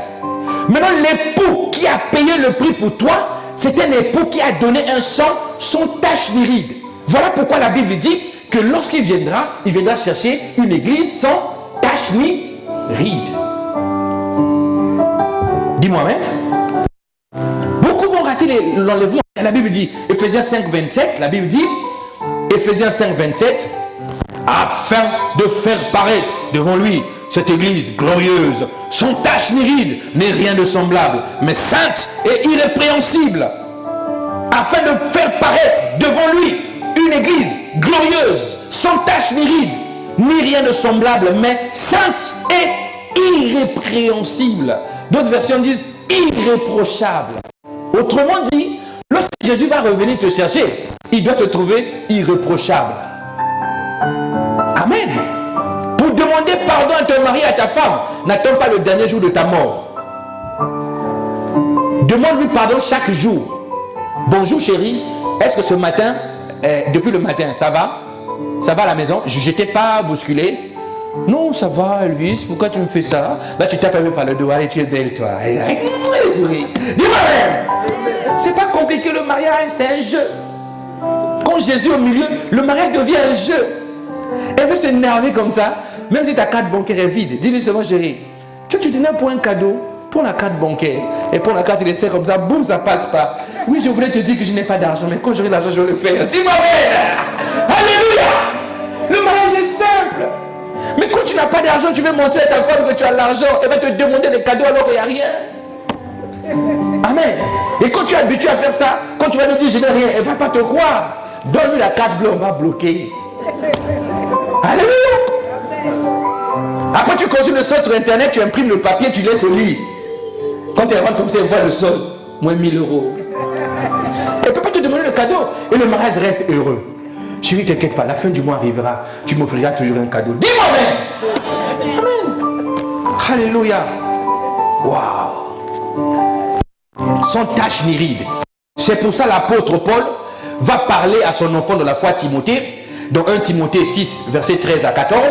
Maintenant, l'époux qui a payé le prix pour toi, c'est un époux qui a donné un sang sans tache ni ride. Voilà pourquoi la Bible dit que lorsqu'il viendra, il viendra chercher une église sans tache ni ride. Dis-moi même. Beaucoup vont rater l'enlèvement. La Bible dit, Ephésiens 5, 27, la Bible dit, Ephésiens 5, 27, afin de faire paraître devant lui cette église glorieuse, sans tache ni ride, ni rien de semblable, mais sainte et irrépréhensible, afin de faire paraître devant lui une église glorieuse, sans tache ni ride, ni rien de semblable, mais sainte et irrépréhensible. D'autres versions disent irréprochable. Autrement dit, lorsque Jésus va revenir te chercher, il doit te trouver irréprochable. Amen. Pour demander pardon à ton mari et à ta femme, n'attends pas le dernier jour de ta mort. Demande-lui pardon chaque jour. Bonjour chérie, est-ce que ce matin, depuis le matin, ça va? Ça va à la maison? Je t'ai pas bousculé? Non, ça va Elvis, pourquoi tu me fais ça? Là tu tapes un peu par le doigt et tu es belle toi. Dis-moi même. C'est pas compliqué le mariage, c'est un jeu. Quand Jésus est au milieu, le mariage devient un jeu. Elle veut s'énerver comme ça, même si ta carte bancaire est vide. Dis-lui seulement chérie, tu tenais pour un cadeau, pour la carte bancaire, et pour la carte il essaie comme ça, boum, ça passe pas. Oui, je voulais te dire que je n'ai pas d'argent, mais quand j'aurai l'argent, je vais le faire. Dis-moi même. Alléluia. Le mariage est simple. Mais quand tu n'as pas d'argent, tu veux montrer à ta femme que tu as l'argent, elle va te demander des cadeaux alors qu'il n'y a rien. Amen. Et quand tu es habitué à faire ça, quand tu vas lui dire je n'ai rien, elle ne va pas te croire. Donne-lui la carte bleue, on va bloquer. Alléluia. Après tu consultes le sol sur internet, tu imprimes le papier, tu laisses au lit. Quand elle rentre comme ça, elle voit le sol. moins 1000 euros. Elle ne peut pas te demander le cadeau. Et le mariage reste heureux. Chérie, t'inquiète pas, la fin du mois arrivera. Tu m'offriras toujours un cadeau. Dis-moi même. Amen. Alléluia. Waouh. Sans tache ni ride. C'est pour ça l'apôtre Paul va parler à son enfant de la foi Timothée. Dans 1 Timothée 6, versets 13 à 14.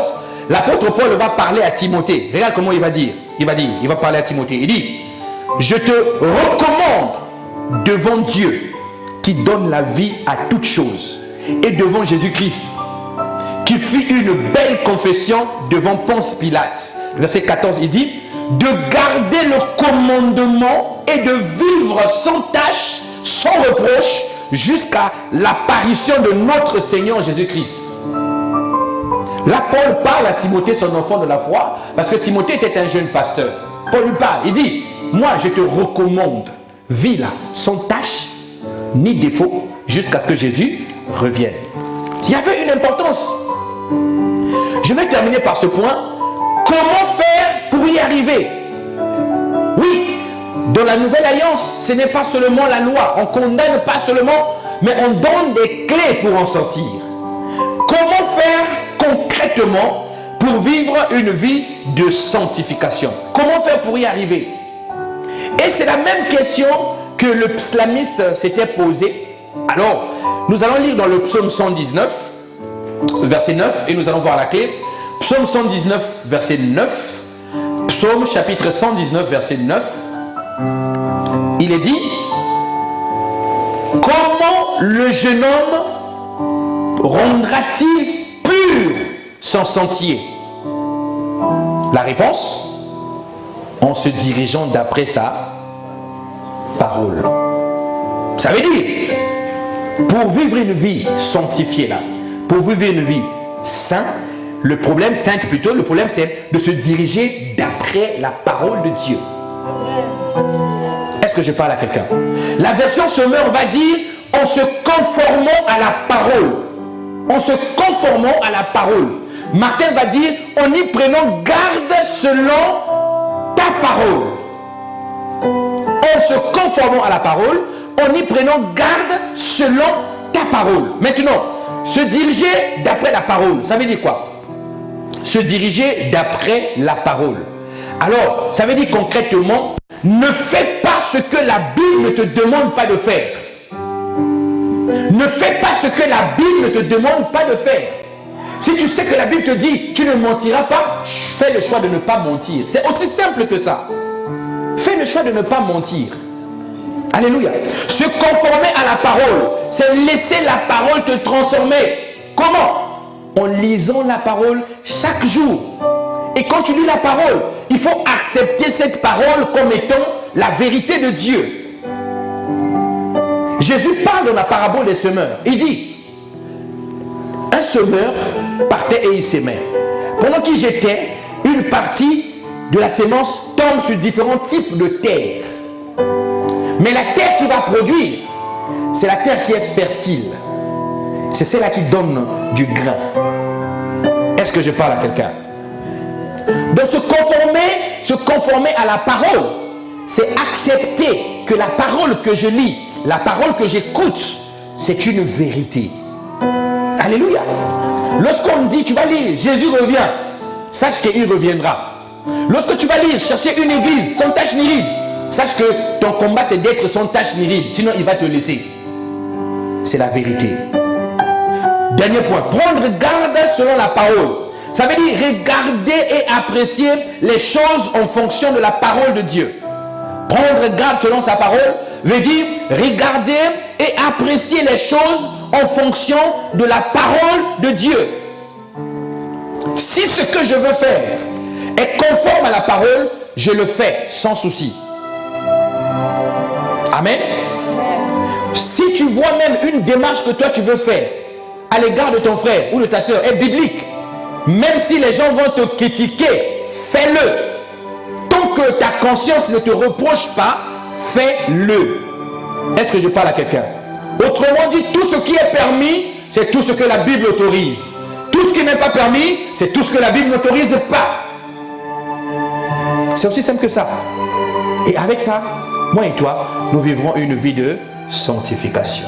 L'apôtre Paul va parler à Timothée. Regarde comment il va dire. Il va parler à Timothée. Il dit, je te recommande devant Dieu qui donne la vie à toutes choses et devant Jésus-Christ qui fit une belle confession devant Ponce Pilate. Verset 14, il dit, de garder le commandement et de vivre sans tâche, sans reproche, jusqu'à l'apparition de notre Seigneur Jésus-Christ. Là, Paul parle à Timothée, son enfant de la foi, parce que Timothée était un jeune pasteur. Paul lui parle, il dit, moi je te recommande, vis là, sans tâche, ni défaut, jusqu'à ce que Jésus revienne. Il y avait une importance. Je vais terminer par ce point. Comment faire pour y arriver? Oui, dans la nouvelle alliance, ce n'est pas seulement la loi. On ne condamne pas seulement, mais on donne des clés pour en sortir. Comment faire concrètement pour vivre une vie de sanctification? Comment faire pour y arriver? Et c'est la même question que le psalmiste s'était posée. Alors, nous allons lire dans le psaume 119, verset 9, et nous allons voir la clé. Psaume 119, verset 9. Psaume chapitre 119, verset 9. Il est dit, comment le jeune homme rendra-t-il pur son sentier? La réponse, en se dirigeant d'après sa parole. Ça veut dire, pour vivre une vie sanctifiée là, pour vivre une vie sainte, le problème c'est de se diriger d'après la parole de Dieu. Est-ce que je parle à quelqu'un? La version Semeur va dire, en se conformant à la parole. En se conformant à la parole. Martin va dire, en y prenant garde selon ta parole. En se conformant à la parole, en y prenant garde selon ta parole. Maintenant, se diriger d'après la parole, ça veut dire quoi? Se diriger d'après la parole. Alors, ça veut dire concrètement, ne fais pas ce que la Bible ne te demande pas de faire. Ne fais pas ce que la Bible ne te demande pas de faire. Si tu sais que la Bible te dit, tu ne mentiras pas, fais le choix de ne pas mentir. C'est aussi simple que ça. Fais le choix de ne pas mentir. Alléluia. Se conformer à la parole, c'est laisser la parole te transformer. Comment? En lisant la parole chaque jour. Et quand tu lis la parole, il faut accepter cette parole comme étant la vérité de Dieu. Jésus parle dans la parabole des semeurs. Il dit, un semeur partait et il s'aimait. Pendant qu'il jetait, une partie de la sémence tombe sur différents types de terre. Mais la terre qui va produire, c'est la terre qui est fertile. C'est celle-là qui donne du grain. Est-ce que je parle à quelqu'un? Donc se conformer à la parole, c'est accepter que la parole que je lis, la parole que j'écoute, c'est une vérité. Alléluia. Lorsqu'on me dit, tu vas lire, Jésus revient, sache qu'il reviendra. Lorsque tu vas lire, chercher une église sans tache ni ride, sache que ton combat c'est d'être sans tache ni ride, sinon il va te laisser. C'est la vérité. Dernier point, prendre garde selon la parole. Ça veut dire regarder et apprécier les choses en fonction de la parole de Dieu. Prendre garde selon sa parole veut dire regarder et apprécier les choses en fonction de la parole de Dieu. Si ce que je veux faire est conforme à la parole, je le fais sans souci. Amen. Si tu vois même une démarche que toi tu veux faire à l'égard de ton frère ou de ta soeur est biblique, même si les gens vont te critiquer, fais-le. Tant que ta conscience ne te reproche pas, fais-le. Est-ce que je parle à quelqu'un? Autrement dit, tout ce qui est permis, c'est tout ce que la Bible autorise. Tout ce qui n'est pas permis, c'est tout ce que la Bible n'autorise pas. C'est aussi simple que ça. Et avec ça, moi et toi, nous vivrons une vie de sanctification.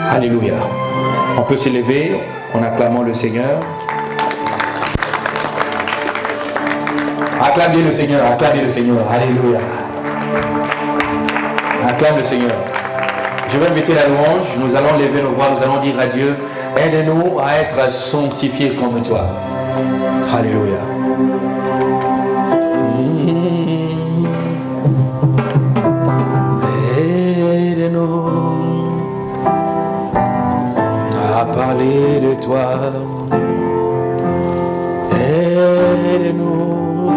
Alléluia. On peut se lever en acclamant le Seigneur. Acclamez le Seigneur, acclamez le Seigneur. Alléluia. Acclame le Seigneur. Je vais inviter la louange. Nous allons lever nos voix, nous allons dire à Dieu, aide-nous à être sanctifiés comme toi. Alléluia. Aide-nous à parler de toi. Aide-nous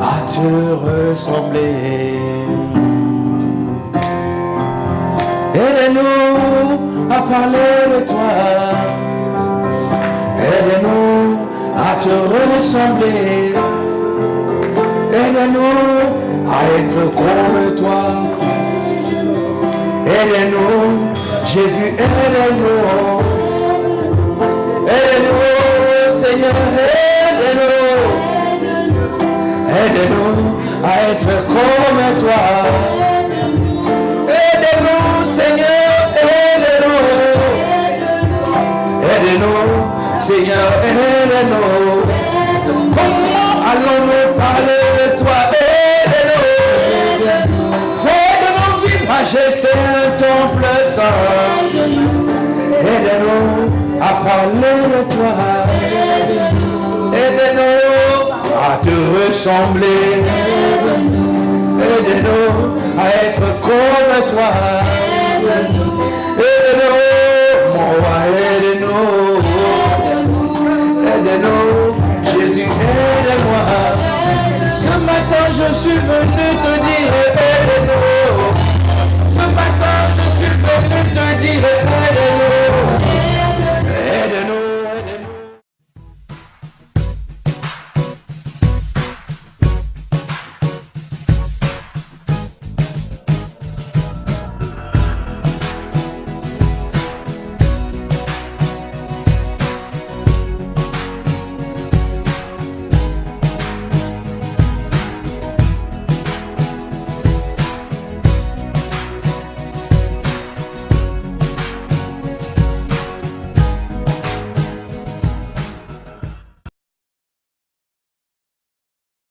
à te ressembler. Aide-nous à parler de toi. Aide-nous à te ressembler. Aide-nous à être comme toi. Aide-nous, Jésus, aide-nous. Aide-nous, Seigneur, aide-nous. Aide-nous à être comme toi. Aide-nous, Seigneur, aide-nous. Aide-nous, Seigneur, aide-nous. Comment allons-nous parler de toi? Aide-nous. Fais de nos vies, majesté, un temple saint. Aide-nous à parler de toi. Aide-nous à te ressembler. Aide-nous à être comme toi. Aide-nous, mon roi, aide-nous. Aide-nous, Jésus, aide-moi. Ce matin, je suis venu te dire.